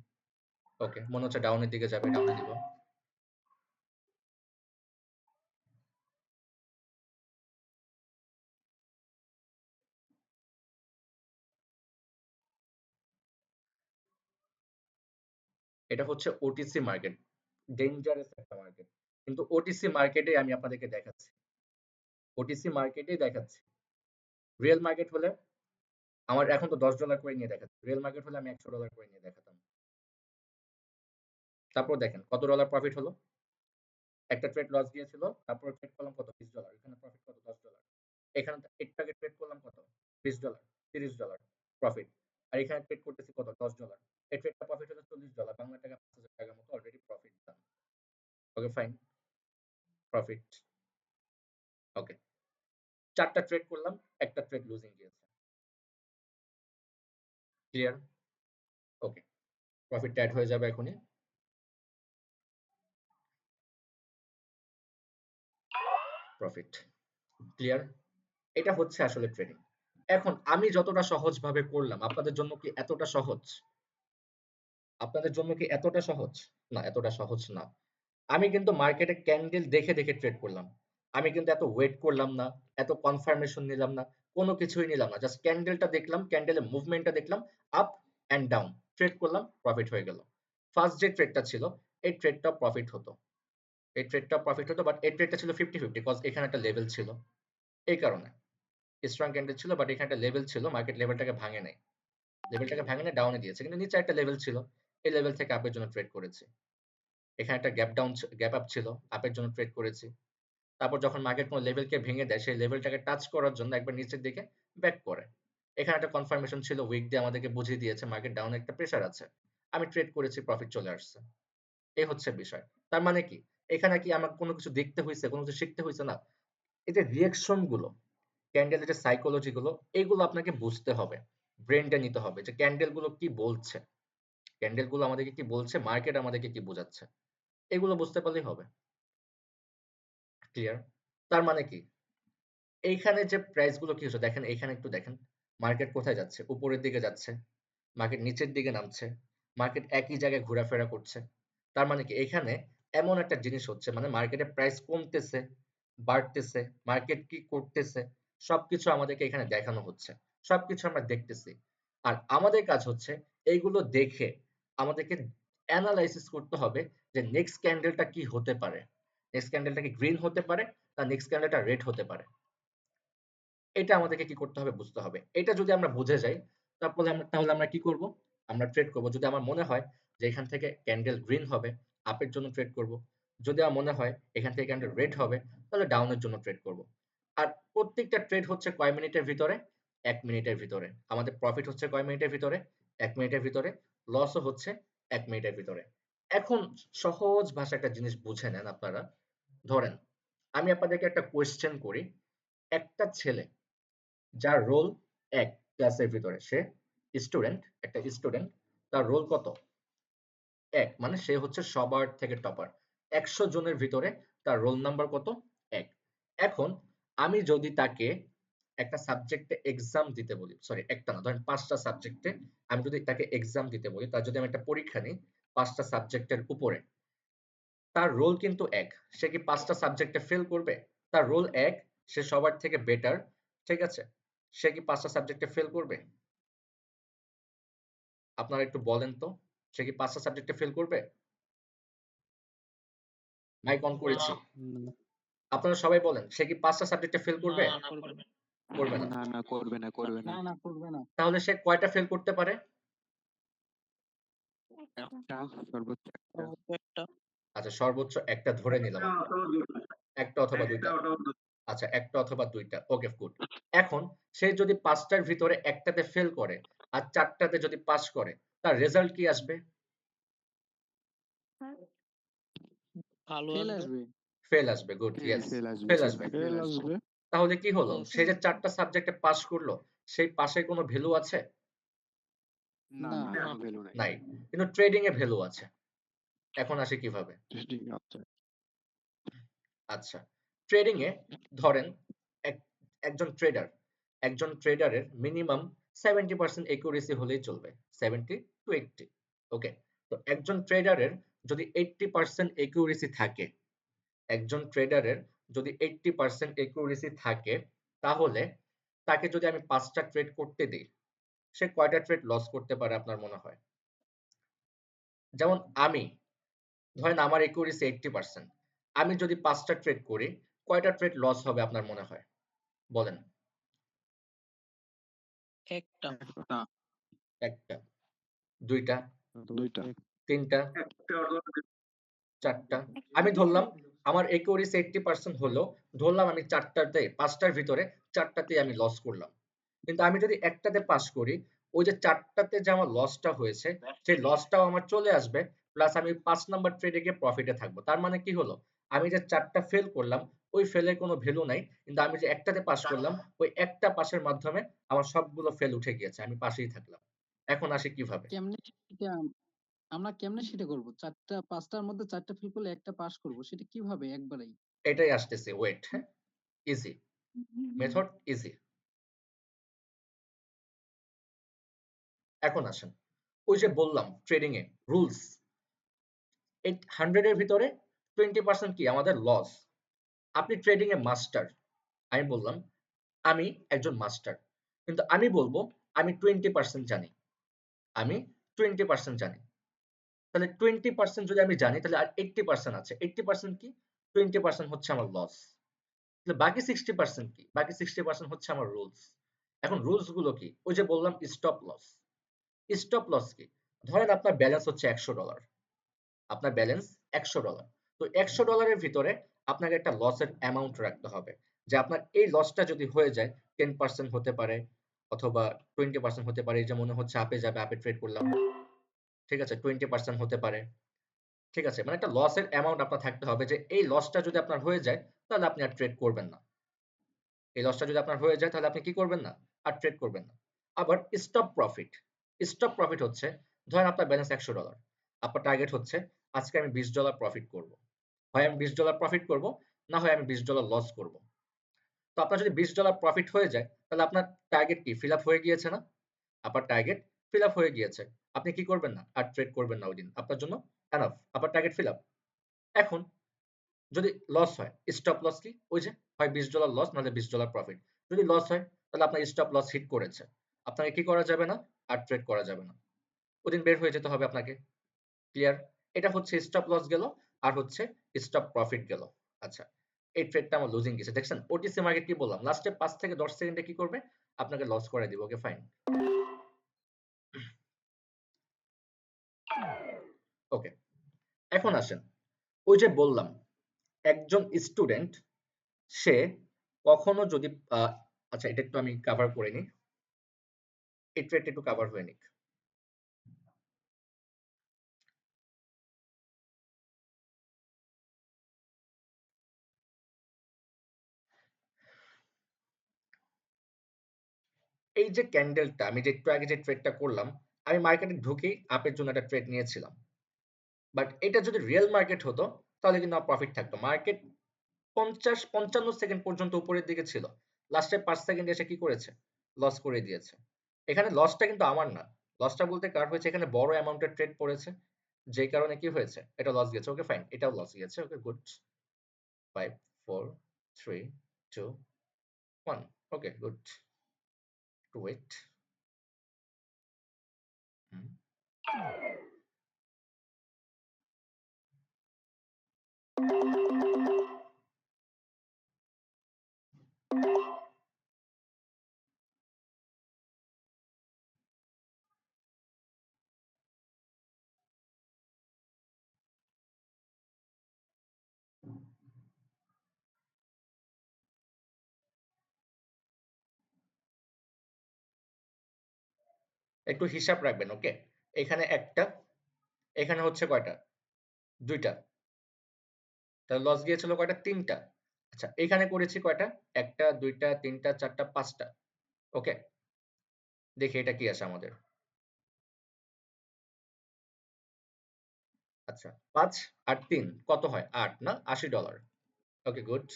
ওকে, মনে হচ্ছে ডাউনের দিকে যাবে, ডাউনে দিব। এটা হচ্ছে ওটিসি মার্কেট, ডেঞ্জারাস একটা মার্কেট। কিন্তু ওটিসি মার্কেটে আমি আপনাদেরকে দেখাচ্ছি, ওটিসি মার্কেটেই দেখাচ্ছি। রিয়েল মার্কেট হলে আমার এখন তো $10 করে নিয়ে দেখাচ্ছে, রিয়েল মার্কেট হলে আমি $100 করে নিয়ে দেখাতাম। তারপর দেখেন কত ডলার প্রফিট হলো। একটা ট্রেড লস গিয়েছিল, তারপর ট্রেড করলাম কত, $20, এখানে প্রফিট কত, $10। এখানে একটাকে ট্রেড করলাম কত, $20, $30 প্রফিট। আর এখানে ট্রেড করতেছি কত, $10। এই ট্রেডটা প্রফিট হলো $40, বাংলা টাকা 5,000 টাকার মতো অলরেডি প্রফিট দাম। Okay fine, profit. ওকে, 4টা ট্রেড করলাম, একটা ট্রেড লুজিং গিয়েছে। ক্লিয়ার? ওকে, প্রফিট অ্যাড হয়ে যাবে এখনই। Profit clear? এটা হচ্ছে আসলে ট্রেডিং। এখন আমি যতটা সহজভাবে করলাম, আপনাদের জন্য কি এতটা সহজ? আপনাদের জন্য কি এতটা সহজ? না, এতটা সহজ না। আমি কিন্তু মার্কেটে ক্যান্ডেল দেখে দেখে ট্রেড করলাম। আমি কিন্তু এত ওয়েট করলাম না, এত কনফার্মেশন নিলাম না, কোনো কিছুই নিলাম না। জাস্ট ক্যান্ডেলটা দেখলাম, ক্যান্ডেলের মুভমেন্টটা দেখলাম, আপ অ্যান্ড ডাউন, ট্রেড করলাম, প্রফিট হয়ে গেল। ফার্স্ট যে ট্রেডটা ছিল, এই ট্রেডটা প্রফিট হতো, এই ট্রেডটা প্রফিট হতো, বাট এই ট্রেডটা ছিল 50-50, কজ এখানে একটা লেভেল ছিল। এই কারণে স্ট্রং ক্যান্ডেল ছিল, বাট এখানে একটা লেভেল ছিল, মার্কেট লেভেলটাকে ভাঙে নাই, লেভেলটাকে ভাঙে না, ডাউনে দিয়েছে, কিন্তু নিচে একটা লেভেল ছিল, এই লেভেল থেকে আপের জন্য ট্রেড করেছি। এখানে একটা গ্যাপ আপ ছিল, আপের জন্য ট্রেড করেছি। তারপর যখন মার্কেট কোনো লেভেলকে ভেঙে দেয়, সেই লেভেলটাকে টাচ করার জন্য একবার নিচের দিকে ব্যাক করে। এখানে একটা কনফার্মেশন ছিল, উইক দিয়ে আমাদেরকে বুঝিয়ে দিয়েছে মার্কেট ডাউনে একটা প্রেসার আছে, আমি ট্রেড করেছি, প্রফিট চলে আসছে। এই হচ্ছে বিষয়। তার মানে কি, এখানে কি আমার কোনো কিছু দেখতে হয়েছে, কোনো কিছু শিখতে হয়েছে না। এই যে রিঅ্যাকশন গুলো, ক্যান্ডেলের যে সাইকোলজি গুলো, এইগুলো আপনাকে বুঝতে হবে, ব্রেনটা নিতে হবে যে ক্যান্ডেল গুলো কি বলছে, ক্যান্ডেল গুলো আমাদেরকে কি বলছে, মার্কেট আমাদেরকে কি বোঝাচ্ছে, এগুলো বুঝতে পারলেই হবে। ক্লিয়ার? তার মানে কি, এইখানে যে প্রাইস গুলো কি হচ্ছে দেখেন, এইখানে একটু দেখেন, মার্কেট কোথায় যাচ্ছে, উপরের দিকে যাচ্ছে, মার্কেট নিচের দিকে নামছে, মার্কেট একই জায়গায় ঘোরাফেরা করছে। তার মানে কি, এখানে এমন একটা জিনিস হচ্ছে, মানে মার্কেটে প্রাইস কমতেছে, বাড়তেছে, মার্কেট কি করতেছে, সবকিছু আমাদেরকে এখানে দেখানো হচ্ছে, সবকিছু আমরা দেখতেছি। আর আমাদের কাজ হচ্ছে এইগুলো দেখে আমাদেরকে অ্যানালাইসিস করতে হবে যে নেক্সট ক্যান্ডেলটা কি হতে পারে, নেক্সট ক্যান্ডেলটা কি গ্রিন হতে পারে, না নেক্সট ক্যান্ডেলটা রেড হতে পারে। এটা আমাদেরকে কি করতে হবে, বুঝতে হবে। এটা যদি আমরা বুঝে যাই, তাহলে আমরা কি করব, আমরা ট্রেড করব। যদি আমার মনে হয় যে এখান থেকে ক্যান্ডেল গ্রিন হবে, আপের জন্য ট্রেড করব। যদি আমার মনে হয় এখান থেকে ক্যান্ডেল রেড হবে, তাহলে ডাউনের জন্য ট্রেড করব। আর প্রত্যেকটা ট্রেড হচ্ছে কয় মিনিটের ভিতরে, 1 মিনিটের ভিতরে। আমাদের প্রফিট হচ্ছে কয় মিনিটের ভিতরে, 1 মিনিটের ভিতরে। লসও হচ্ছে 1 মিনিটের ভিতরে। এখন সহজ ভাষায় একটা জিনিস বুঝে নেন আপনারা। ধরেন আমি আপনাদেরকে একটা কোয়েশ্চেন করি, একটা ছেলে যার রোল 1 ক্লাসের ভিতরে, সে স্টুডেন্ট, একটা স্টুডেন্ট, তার রোল কত, 1, মানে সে হচ্ছে সবার থেকে টপার। 100 জনের ভিতরে তার রোল নাম্বার কত, 1। এখন আমি যদি তাকে একটা সাবজেক্টে এক্সাম দিতে বলি, সরি একটা না, ধরেন 5টা সাবজেক্টে আমি যদি তাকে এক্সাম দিতে বলি, তার যদি আমি একটা পরীক্ষা নিই 5টা সাবজেক্টের উপরে, তার রোল কিন্তু 1। সে কি 5টা সাবজেক্টে ফেল করবে? তার রোল 1, সে সবার থেকে বেটার, ঠিক আছে? সে কি 5টা সাবজেক্টে ফেল করবে? আপনারা একটু বলেন তো, সে কি 5টা সাবজেক্টে ফেল করবে? মাইক অন করেছি, আপনারা সবাই বলেন, সে কি 5টা সাবজেক্টে ফেল করবে? না, করবে না। করবে না। না করবে না, করবে না। না করবে না। তাহলে সে কয়টা ফেল করতে পারে? একটা, সর্বোচ্চ একটা। সর্বোচ্চ একটা। আচ্ছা, সর্বোচ্চ একটা ধরে নিলাম আমরা, একটা অথবা দুইটা। আচ্ছা, একটা অথবা দুইটা, ওকে গুড। এখন সে যদি 5টার ভিতরে একটাতে ফেল করে আর 4টাতে যদি পাস করে, তার রেজাল্ট কি আসবে? ভালো ফেল আসবে। আসবে। ফেল আসবে, গুড, হ্যাঁ, ইয়েস, ফেল আসবে, ফেল আসবে। ফেল আসবে। তাহলে কি হলো, Yes. সে যে 4টা সাবজেক্টে পাস করলো, সেই পাশের কোনো ভ্যালু আছে? না, না, না, না। কোনো ভ্যালু নাই। নাই। কিন্তু ট্রেডিং এ ভ্যালু আছে। এখন আসে কিভাবে? ঠিক আছে। আচ্ছা, ট্রেডিং এ ধরেন একজন ট্রেডার, একজন ট্রেডারের মিনিমাম 70% একুরেসি হলেই চলবে, 70 to 80। ওকে, তো একজন ট্রেডারের যদি 80% একুরেসি থাকে, একজন ট্রেডারের যদি 80% একুরেসি থাকে, তাহলে তাকে যদি আমি 5টা ট্রেড করতে দিই, সে কয়টা ট্রেড লস করতে পারে আপনার মনে হয়? যেমন আমি ধরেন আমার একুরেসি 80%, আমি যদি 5টা ট্রেড করি কয়টা ট্রেড লস হবে আপনার মনে হয় বলেন? একটা। একটা, একটা, দুইটা, দুইটা, তিনটা, চারটা। আমি ধরলাম আমার একুরেসি 80% হলো, ধরলাম আমি 5টার ভিতরে 4টাতেই আমি লস করলাম। কিন্তু আমি যদি একটাতে পাস করি, ওই যে 4টাতে যে আমার লসটা হয়েছে সেই লসটাও আমার চলে আসবে, প্লাস আমি 5 নাম্বার ট্রেডে গিয়ে প্রফিটে থাকবো। তার মানে কি হলো, আমি যে 4টা ফেল করলাম ওই ফেলের কোনো ভ্যালু নাই, কিন্তু আমি যে একটাতে পাস করলাম ওই একটা পাসের মাধ্যমে আমার সবগুলো ফেল উঠে গিয়েছে, আমি পাশেই থাকলাম। এখন আসি কিভাবে। কেমনে সেটা আমরা কেমনে সেটা করব? ৫টার মধ্যে ৪টা ফেল করলে একটা পাস করব। সেটা কিভাবে একবারেই? এটাই আসতেছে, ওয়েট। হ্যাঁ, ইজি মেথড, ইজি। এখন আসেন, ওই যে বললাম ট্রেডিং এ রুলস, এই 100 এর ভিতরে 20% কি আমাদের লস। আপনি ট্রেডিং এ মাস্টার, আমি বললাম আমি একজন মাস্টার, কিন্তু আমি বলবো আমি 20% জানি, আমি 20% জানি। তাহলে 20% যদি আমি জানি তাহলে আর 80% আছে। 80% কি? 20% হচ্ছে আমার লস। তাহলে বাকি 60% কি? বাকি 60% হচ্ছে আমার রুলস। এখন রুলস গুলো কি? ওই যে বললাম স্টপ লস। স্টপ লস কি? ধরেন আপনার ব্যালেন্স হচ্ছে $100, আপনার ব্যালেন্স $100। তো $100 ভিতরে আপনাকে একটা লসের অ্যামাউন্ট রাখতে হবে, যে আপনার এই লসটা যদি হয়ে যায় 10% হতে পারে অথবা 20% হতে পারে। এই যে মনে হচ্ছে আপে যাবে, আপে ট্রেড করলাম, ঠিক আছে, 20% হতে পারে। ঠিক আছে, মানে একটা লসের অ্যামাউন্ট আপনার থাকতে হবে, যে এই লসটা যদি আপনার হয়ে যায় তাহলে আপনি আর ট্রেড করবেন না। এই লসটা যদি আপনার হয়ে যায় তাহলে আপনি কি করবেন না? আর ট্রেড করবেন না। আবার স্টপ প্রফিট। স্টপ প্রফিট হচ্ছে, ধরেন আপনার ব্যালেন্স $100, আপনার টার্গেট হচ্ছে আজকে আমি $20 প্রফিট করব। হয় আমি $20 প্রফিট করব, না হয় আমি $20 লস করব। তো আপনার যদি $20 প্রফিট হয়ে যায় তাহলে আপনার টার্গেট কি ফিল আপ হয়ে গিয়েছে না? আপনার টার্গেট ফিল আপ হয়ে গিয়েছে। আপনি কি করবেন না? আর ট্রেড করবেন না ওইদিন। আপনার জন্য এনাফ। আপনার টার্গেট ফিল আপ। এখন যদি লস হয়, স্টপ লস কি? ওই যে হয় $20 লস নাহলে $20 প্রফিট। যদি লস হয় তাহলে আপনার স্টপ লস হিট করেছে। আপনাকে কি করা যাবে না? আর ট্রেড করা যাবে না। ওদিন বের হয়ে যেতে হবে আপনাকে। ক্লিয়ার? এটা হচ্ছে স্টপ লস গেল, আর হচ্ছে স্টপ প্রফিট গেল। আচ্ছা, এই ট্রেডটা আমার লুজিং গেছে। দেখছেন ওটিসি মার্কেট কি বললাম? লাস্টে 5 থেকে 10 সেকেন্ডে কি করবে? আপনাকে লস করে দিবে। Okay fine. ওকে, এখন আসেন, ওই যে বললাম একজন স্টুডেন্ট সে কখনো যদি আচ্ছা এটা একটু আমি কভার করে নিই, এই ট্রেডটা একটু কভার হয়ে নিক। এই যে ক্যান্ডেলটা আমি যে একটু আগে যে ট্রেডটা করলাম, আমি মার্কেটে ঢুকেই আপের জন্য একটা ট্রেড নিয়েছিলাম। বাট এটা যদি রিয়েল মার্কেট হতো তাহলে কিন্তু আমার প্রফিট থাকতো। মার্কেট 55 সেকেন্ড পর্যন্ত উপরের দিকে ছিল, লাস্টের 5 সেকেন্ড এসে কি করেছে? লস করে দিয়েছে। এখানে লসটা কিন্তু আমার না, লসটা বলতে কার হয়েছে? এখানে বড় অ্যামাউন্টের ট্রেড পড়েছে, যে কারণে কি হয়েছে? এটা লস গেছে। ওকে ফাইন, এটাও লস গেছে। Okay good. 5 4 3 2 1। Okay good. To wait. একটু হিসাব রাখবেন। ওকে, এখানে একটা, এখানে হচ্ছে কয়টা? দুইটা। তাহলে লস গিয়েছিল কয়টা? তিনটা। আচ্ছা, এখানে করেছি কয়টা? একটা, দুইটা, তিনটা, চারটা, পাঁচটা। ওকে, দেখি এটা কি আসে আমাদের। আচ্ছা, 5 আর 3 কত হয়? 8 না? $80। Okay good.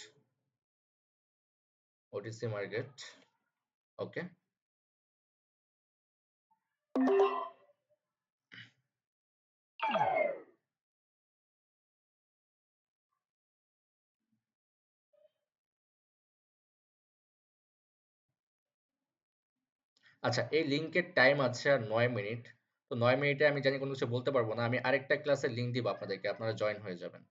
OTC market. Okay, আচ্ছা এই লিংকের টাইম আছে আর 9 মিনিট। তো 9 মিনিটে আমি জানি কোনো কিছু বলতে পারবো না। আমি আরেকটা ক্লাসের লিংক দিব আপনাদেরকে, আপনারা জয়েন হয়ে যাবেন।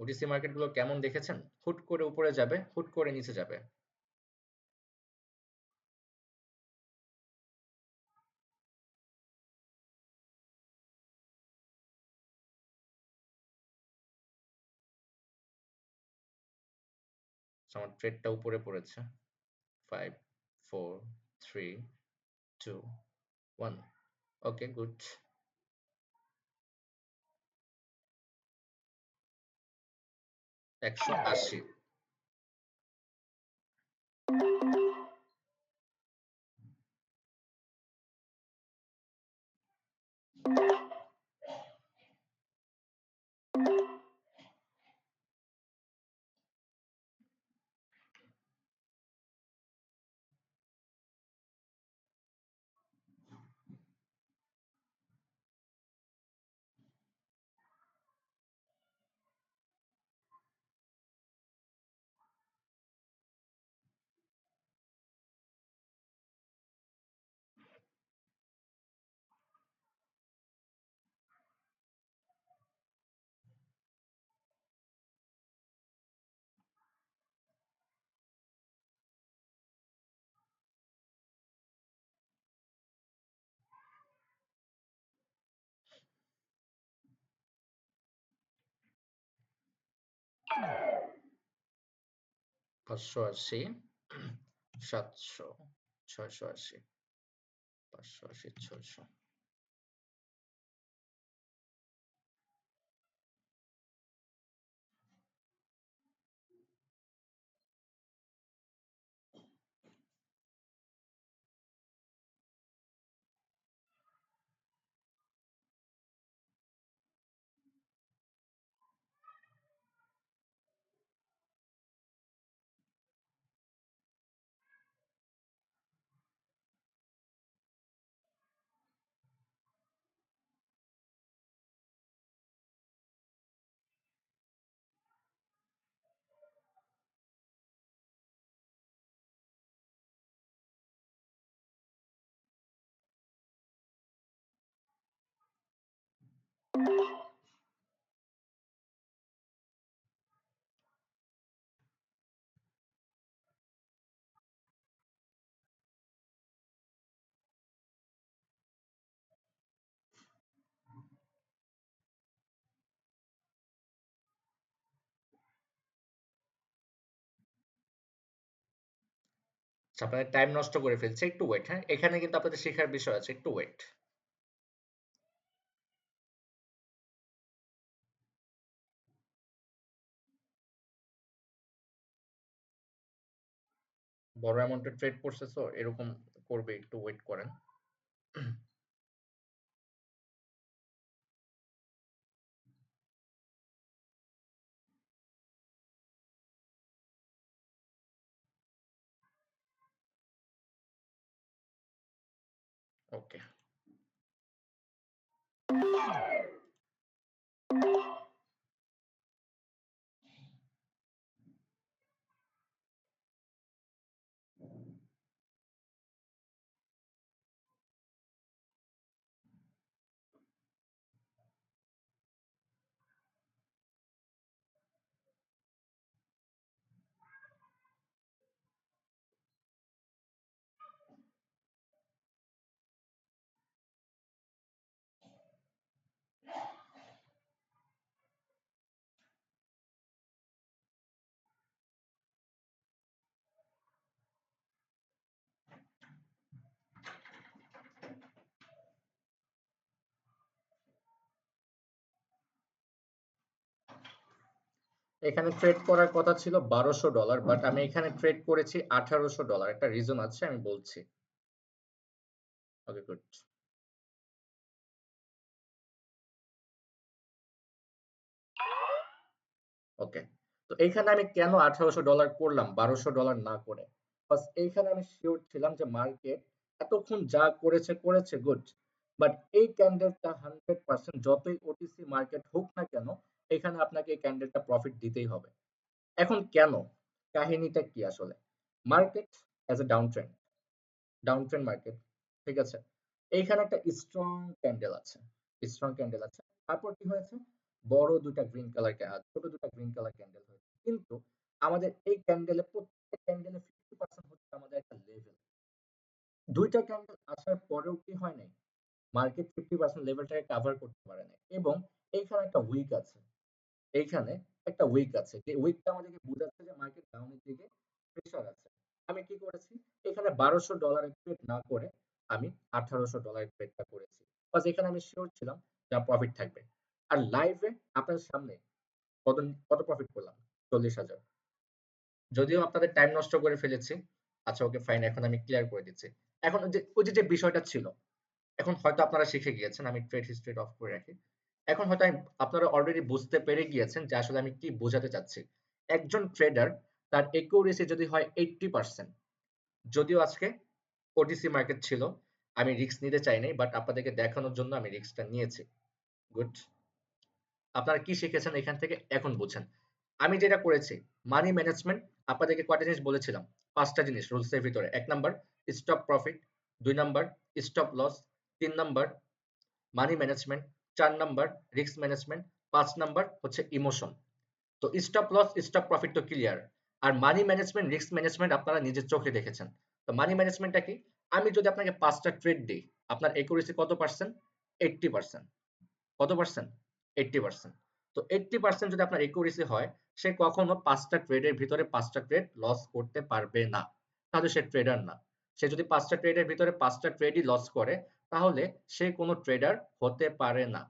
ওটিসি মার্কেটগুলো কেমন দেখেছেন? হুট করে উপরে যাবে, হুট করে নিচে যাবে। আমার ট্রেডটা উপরে পড়েছে। 5 4 3 2 1 ওকে গুড। 180। পাঁচশো আশি, 700, 680, 580, 600। আচ্ছা, আপনাদের টাইম নষ্ট করে ফেলছে, একটু ওয়েট। হ্যাঁ, এখানে কিন্তু আপনাদের শেখার বিষয় আছে, একটু ওয়েট। বড় অ্যামাউন্টের ট্রেড করতেছো, এরকম করবে, একটু ওয়েট করেন। ওকে। এখানে ট্রেড করার কথা ছিল $1200, বাট আমি এখানে ট্রেড করেছি $1800। একটা রিজন আছে, আমি বলছি। Okay good. ওকে, তো এইখানে আমি কেন $1800 করলাম $1200 না করে? ফার্স্ট এইখানে আমি শিওর ছিলাম যে মার্কেট এতক্ষণ যা করেছে করেছে গুড, বাট এই ক্যান্ডেলটা 100% যতই ওটিসি মার্কেট হোক না কেন, এখানে আপনাকে এই ক্যান্ডেলটা প্রফিট দিতেই হবে। এখন কেন? কাহিনীটা কি আসলে? Market as a down trend market, ঠিক আছে? এইখানে একটা স্ট্রং ক্যান্ডেল আছে। তারপর কি হয়েছে? বড় দুটা গ্রিন কালার ছোট দুটা গ্রিন কালার ক্যান্ডেল হয়েছে। কিন্তু আমাদের এই ক্যান্ডেলে প্রত্যেকটা ক্যান্ডেলে 50% হচ্ছে আমাদের একটা লেভেল। দুইটা ক্যান্ডেল আসার পরেও কি হয় নাই? মার্কেট 50% লেভেলটাকে কভার করতে পারে নাই এবং এইখানে একটা উইক আছে। এইখানে একটা উইক আছে। যে উইকটা আমাদেরকে বোঝাচ্ছে যে মার্কেট ডাউনের দিকে প্রেসার আছে। আমি কি করেছি? এখানে $1200 ট্রেড না করে আমি $1800 ট্রেডটা করেছি। বাস এখানে আমি সিওর ছিলাম যে আমার প্রফিট থাকবে। আর লাইভে আপনার সামনে কত কত প্রফিট করলাম? 40,000। যদিও আপনাদের টাইম নষ্ট করে ফেলেছি। আচ্ছা ওকে ফাইন, এখন আমি ক্লিয়ার করে দিচ্ছি। এখন ওই যে বিষয়টা ছিল, এখন হয়তো আপনারা শিখে গিয়েছেন। আমি ট্রেড হিস্ট্রিটা অফ করে রাখি। এখন হয়তো আপনারা অলরেডি বুঝতে পেরে গিয়েছেন যে আসলে আমি কি বোঝাতে চাচ্ছি। একজন ট্রেডার তার একিউরেসি যদি হয় 80%, যদিও আজকে ওটিসি মার্কেট ছিল, আমি রিস্ক নিতে চাই নাই, বাট আপনাদেরকে দেখানোর জন্য আমি রিস্কটা নিয়েছি। গুড। আপনারা কি শিখেছেন এখান থেকে এখন বুঝেন। আমি যেটা করেছি মানি ম্যানেজমেন্ট, আপনাদেরকে কয়টা জিনিস বলেছিলাম? 5টা জিনিস রুলসের ভিতরে। 1 number stop profit, 2 number stop loss, 3 number money management, 4 number risk management, 5 number হচ্ছে ইমোশন। তো স্টপ লস স্টপ প্রফিট তো ক্লিয়ার। আর মানি ম্যানেজমেন্ট রিস্ক ম্যানেজমেন্ট আপনারা নিজের চোখে দেখেছেন। তো মানি ম্যানেজমেন্টটা কি? আমি যদি আপনাকে 5টা ট্রেড দিই, আপনার একুরেসি কত পার্সেন্ট? 80%। কত পার্সেন্ট? 80%। তো 80% যদি আপনার একুরেসি হয়, সে কখনো 5টা ট্রেডের ভিতরে 5টা ট্রেড লস করতে পারবে না। তাহলে সে ট্রেডার না। সে যদি 5টা ট্রেডের ভিতরে 5টা ট্রেডই লস করে, তাহলে সে কোনো ট্রেডার হতে পারে না।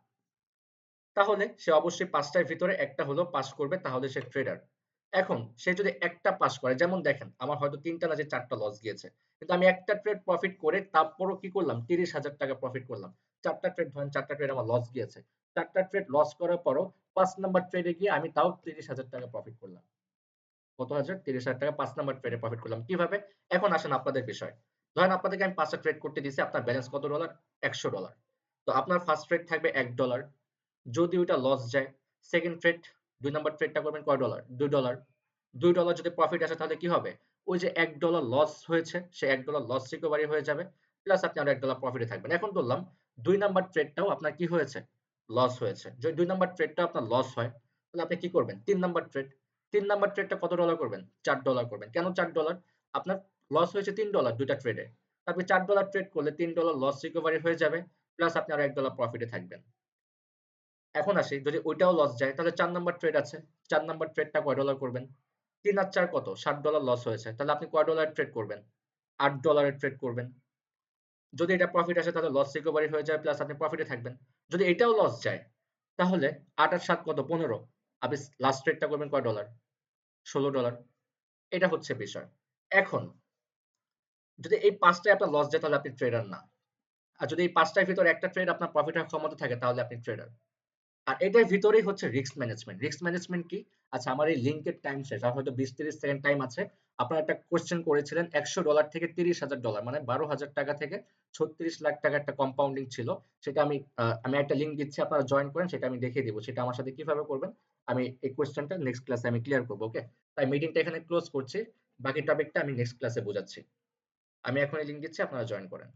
তাহলে সে অবশ্যই 5টার ভিতরে একটা হলেও পাস করবে, তাহলে সে ট্রেডার। এখন সে যদি একটা পাস করে, যেমন দেখেন আমার হয়তো 3টা না যে 4টা লস গিয়েছে, কিন্তু আমি একটা ট্রেড প্রফিট করে তারপরও কি করলাম? 30,000 টাকা প্রফিট করলাম। 4টা ট্রেড ধরেন 4টা ট্রেড আমার লস গিয়েছে। 4টা ট্রেড লস করার পরও 5 নাম্বার ট্রেডে গিয়ে আমি তাও 30,000 টাকা প্রফিট করলাম। কত হাজার? 30,000 টাকা 5 নাম্বার ট্রেডে প্রফিট করলাম। কিভাবে? এখন আসেন আপনাদের বিষয়। ধরেন আপনাদেরকে আমি 5টা ট্রেড করতে দিয়েছি, আপনার ব্যালেন্স কত ডলার? $100। তো আপনার ফার্স্ট ট্রেড থাকবে $1। যদি ওইটা লস যায়, সেকেন্ড ট্রেড 2 নাম্বার ট্রেডটা করবেন কয় ডলার? $2। $2 যদি প্রফিট আসে তাহলে কি হবে? ওই যে $1 লস হয়েছে, সে $1 লস রিকভারি হয়ে যাবে। প্লাস আপনি আরো $1 প্রফিটে থাকবেন। এখন ধরলাম 2 নাম্বার ট্রেডটাও আপনার কি হয়েছে? লস হয়েছে। যদি 2 নাম্বার ট্রেডটাও আপনার লস হয়, তাহলে আপনি কি করবেন? 3 নাম্বার ট্রেড। 3 নাম্বার ট্রেডটা কত ডলার করবেন? $4 করবেন। কেন $4? আপনার লস হয়েছে $3 2টা ট্রেডে। আপনি $4 ট্রেড করলে $3 লস রিকভারি হয়ে যাবে। প্লাস আপনি আরো $1 প্রফিটে থাকবেন। এখন আসি, যদি ওইটাও লস যায় তাহলে 4 নাম্বার ট্রেড আছে। 4 নাম্বার ট্রেডটা কয় ডলার করবেন? 3 আর 4 কত? $7 লস হয়েছে। তাহলে আপনি কয় ডলারের ট্রেড করবেন? $8 ট্রেড করবেন। যদি এটা প্রফিট আসে তাহলে লস রিকভারি হয়ে যায়, প্লাস আপনি প্রফিটে থাকবেন। যদি এটাও লস যায়, তাহলে 8 আর 7 কত? 15। আপনি লাস্ট ট্রেডটা করবেন কয় ডলার? $16। এটা হচ্ছে বিষয়। এখন যদি এই 5টায় আপনার লস যায় তাহলে আপনি ট্রেডার না। আর যদি এই 5টার ভিতরে একটা ট্রেড আপনার প্রফিট হওয়ার ক্ষমতা থাকে তাহলে আপনি ট্রেডার। আর এটার ভিতরেই হচ্ছে রিস্ক ম্যানেজমেন্ট। রিস্ক ম্যানেজমেন্ট কি? আচ্ছা আমার এই লিংকের টাইম শেষ, আর হয়তো 20-30 সেকেন্ড টাইম আছে। আপনারা একটা কোয়েশ্চেন করেছিলেন $100 থেকে $30,000, মানে 12,000 টাকা থেকে 36 লাখ টাকা একটা কম্পাউন্ডিং ছিল। সেটা আমি একটা লিংক দিচ্ছি, আপনারা জয়েন করেন, সেটা আমি দেখিয়ে দিব সেটা আমার সাথে কিভাবে করবেন। আমি এই কোয়েশ্চেনটা নেক্সট ক্লাসে আমি ক্লিয়ার করবো। ওকে, তাই মিটিংটা এখানে ক্লোজ করছি। বাকি টপিকটা আমি নেক্সট ক্লাসে বোঝাচ্ছি। আমি এখন এই লিংক দিচ্ছি, আপনারা জয়েন করেন।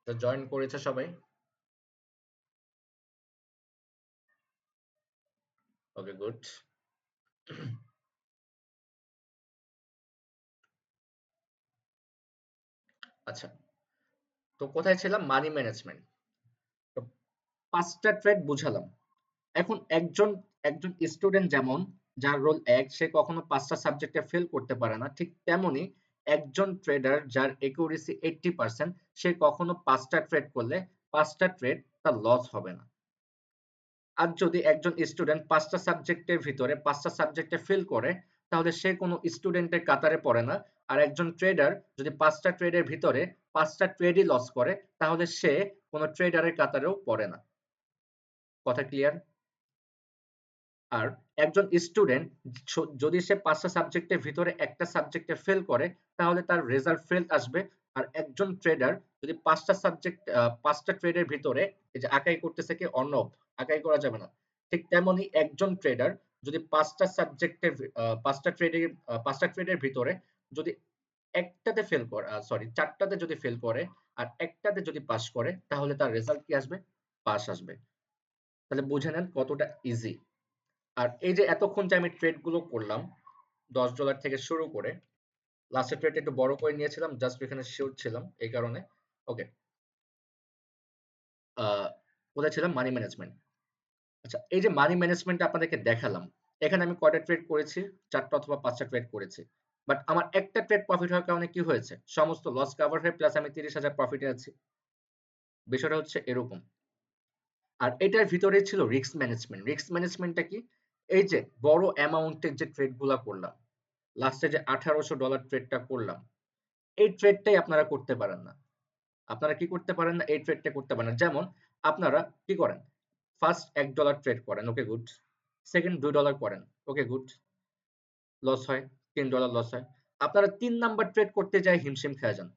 তো জয়েন করেছে সবাই? ওকে, গুড। আচ্ছা, তো কোথায় ছিলাম? Money management. তো 5টা ট্রেড বুঝালাম। এখন একজন একজন স্টুডেন্ট যেমন যার রোল 1 সে কখনো 5টা সাবজেক্টে ফেল করতে পারে না, ঠিক তেমনি একজন ট্রেডার যার একিউরেসি 80% সে কখনো 5টা ট্রেড করলে 5টা ট্রেড তার লস হবে না। আর যদি একজন স্টুডেন্ট 5টা সাবজেক্টের ভিতরে 5টা সাবজেক্টে ফেল করে তাহলে সে কোনো স্টুডেন্টের কাতারে পড়ে না। আর একজন ট্রেডার যদি 5টা ট্রেডের ভিতরে 5টা ট্রেডই লস করে তাহলে সে কোনো ট্রেডারের কাতারেও পড়ে না। কথা ক্লিয়ার? আর একজন স্টুডেন্ট যদি সে 5টা সাবজেক্টের ভিতরে একটা সাবজেক্টে ফেল করে তাহলে তার রেজাল্ট ফেল আসবে। আর একজন ট্রেডার যদি 5টা ট্রেডের ভিতরে, এই যে আকাই করতেছে কি অর্ণব, আকাই করা যাবে না, ঠিক তেমনি একজন ট্রেডার যদি 5টা ট্রেডের ভিতরে যদি একটাতে ফেল করে, সরি 4টাতে যদি ফেল করে আর একটাতে যদি পাস করে তাহলে তার রেজাল্ট কি আসবে? পাস আসবে। তাহলে বুঝে নেন কতটা ইজি। আর এই যে এতক্ষণ যে আমি ট্রেড গুলো করলাম $10 থেকে শুরু করে, লাস্টের ট্রেড একটু বড় করে নিয়েছিলাম, জাস্ট এখানে শিওর ছিলাম এই কারণে। ওকে, কোথায় ছিলাম? Money management. আচ্ছা, এই যে মানি ম্যানেজমেন্ট আপনাদেরকে দেখালাম, এখানে আমি কয়টা ট্রেড করেছি? 4টা অথবা 5টা ট্রেড করেছি। বাট আমার একটা ট্রেড প্রফিট হওয়ার কারণে কি হয়েছে? সমস্ত লস কভার হয়ে প্লাস আমি 30,000 প্রফিটে আছি। বিষয়টা হচ্ছে এরকম। আর এটার ভিতরে ছিল রিস্ক ম্যানেজমেন্ট। রিস্ক ম্যানেজমেন্টটা কি? এই যে বড় অ্যামাউন্টের যে ট্রেড গুলা করলাম, লাস্টে যে $1800 ট্রেডটা করলাম, এই ট্রেডটাই আপনারা করতে পারেন না। আপনারা কি করতে পারেন না? এই ট্রেডটা করতে পারেন না। যেমন আপনারা কি করেন? ফার্স্ট $1 ট্রেড করেন, ওকে গুড। সেকেন্ড $2 করেন, ওকে গুড। লস হয়, $3 লস হয়। আপনারা 3 নাম্বার ট্রেড করতে যাই হিমশিম খেয়ে যান।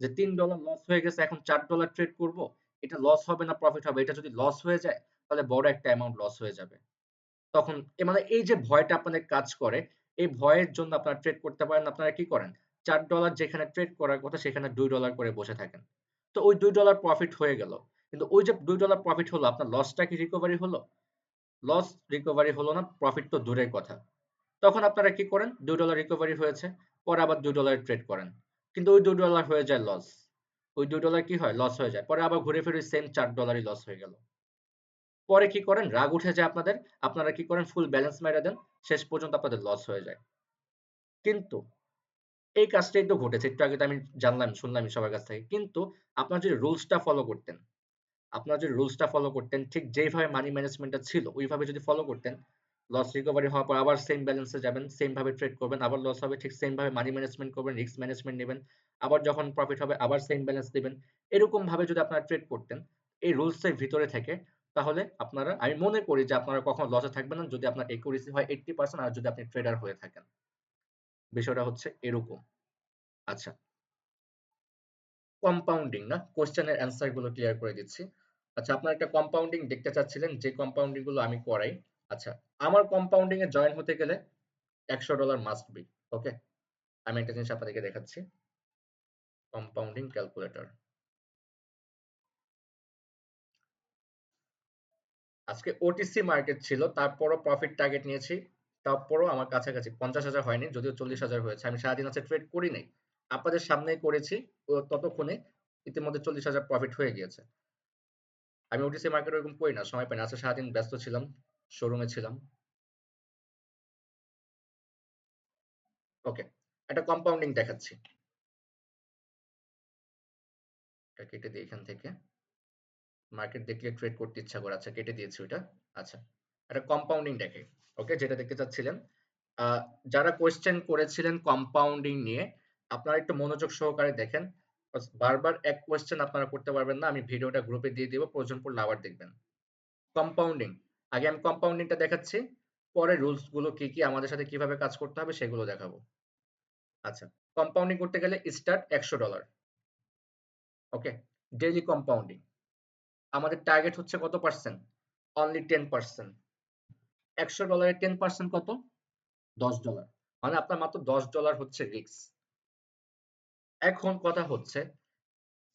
যে $3 লস হয়ে গেছে, এখন $4 ট্রেড করব। এটা লস হবে না প্রফিট হবে? এটা যদি লস হয়ে যায় তাহলে বড় একটা অ্যামাউন্ট লস হয়ে যাবে। তখন মানে এই যে ভয়টা আপনাদের কাজ করে, এই ভয়ের জন্য আপনারা ট্রেড করতে পারেন না। আপনারা কি করেন? $4 যেখানে ট্রেড করার কথা সেখানে $2 করে বসে থাকেন। তো ওই $2 প্রফিট হয়ে গেল। কিন্তু ওই যে $2 প্রফিট হলো, আপনার লসটা কি রিকভারি হলো? লস রিকভারি হলো না, প্রফিট তো দূরের কথা। তখন আপনারা কি করেন? $2 রিকভারি হয়েছে, পরে আবার $2 এর ট্রেড করেন। কিন্তু ওই $2 হয়ে যায় লস। ওই $2 কি হয়? লস হয়ে যায়। পরে আবার ঘুরে ফিরে সেম $4 ই লস হয়ে গেল। পরে কি করেন? রাগ উঠে যায় আপনাদের। আপনারা কি করেন? ফুল ব্যালেন্স মাইরা দেন। শেষ পর্যন্ত আপনাদের লস হয়ে যায়। কিন্তু এই কাজটাই তো ঘটেছে। একটু আগে তো আমি জানলাম, শুনলাম সবার কাছ থেকে। কিন্তু আপনারা যদি রুলসটা ফলো করতেন, ঠিক যেইভাবে মানি ম্যানেজমেন্টটা ছিল ওইভাবে যদি ফলো করতেন, লস রিকভারি হওয়ার পর আবার সেম ব্যালেন্সে যাবেন, সেম ভাবে ট্রেড করবেন, আবার লস হবে, ঠিক সেম ভাবে মানি ম্যানেজমেন্ট করবেন, রিস্ক ম্যানেজমেন্ট নেবেন, আবার যখন প্রফিট হবে আবার সেম ব্যালেন্স দিবেন। এরকম ভাবে যদি আপনারা ট্রেড করতেন এই রুলস এর ভিতরে থেকে, তাহলে আপনারা, আমি মনে করি যে আপনারা কখনো লসে থাকবেন না যদি আপনার একিউরেসি হয় 80% আর যদি আপনি ট্রেডার হয়ে থাকেন। বিষয়টা হচ্ছে এরকম। আচ্ছা, কম্পাউন্ডিং না, কোশ্চেনের অ্যান্সার গুলো ক্লিয়ার করে দিচ্ছি। আচ্ছা, আপনারা একটা কম্পাউন্ডিং দেখতে চাচ্ছিলেন, যে কম্পাউন্ডিং গুলো আমি করাই। আচ্ছা, আমার কম্পাউন্ডিং এ জয়েন হতে গেলে $100 মাস্ট বি। ওকে, আমি একটা জিনিস আপনাদেরকে দেখাচ্ছি। Compounding calculator. আজকে ওটিসি মার্কেট ছিল, তারপরও প্রফিট টার্গেট নিয়েছি, তারপরও আমার কাছাকাছি 50,000 হয়নি, যদিও 40,000 হয়েছে। আমি সারাদিন আছে ট্রেড করি নাই, আপনাদের সামনেই করেছি। ও ততক্ষণে ইতিমধ্যে 40,000 প্রফিট হয়ে গিয়েছে। আমি ওটিসি মার্কেট ওরকম করি না, সময় পাই না। আজকে সারাদিন ব্যস্ত ছিলাম, শোরুমে ছিলাম। ওকে, একটা কম্পাউন্ডিং দেখাচ্ছি। এটা কেটে দিই এখান থেকে, মার্কেট দেখলে ট্রেড করতে ইচ্ছা করে। আচ্ছা, কেটে দিয়েছি ওইটা। আচ্ছা, একটা কম্পাউন্ডিং দেখে, ওকে, যেটা দেখতে চাচ্ছিলেন। যারা কোয়েশ্চেন করেছিলেন কম্পাউন্ডিং নিয়ে, আপনারা একটু মনোযোগ সহকারে দেখেন। বারবার এক কোয়েশ্চেন আপনারা করতে পারবেন না, আমি ভিডিওটা গ্রুপে দিয়ে দিব, প্রয়োজন পড়লে আবার দেখবেন। কম্পাউন্ডিং, আগে আমি কম্পাউন্ডিংটা দেখাচ্ছি, পরে রুলস গুলো কি কি, আমাদের সাথে কিভাবে কাজ করতে হবে সেগুলো দেখাবো। আচ্ছা, কম্পাউন্ডিং করতে গেলে স্টার্ট $100। ওকে, ডেইলি কম্পাউন্ডিং আমাদের টার্গেট হচ্ছে কত পার্সেন্ট? অনলি 10%। $100 10% কত? $10। মানে আপনার মাত্র $10 হচ্ছে রিস্ক। এখন কথা হচ্ছে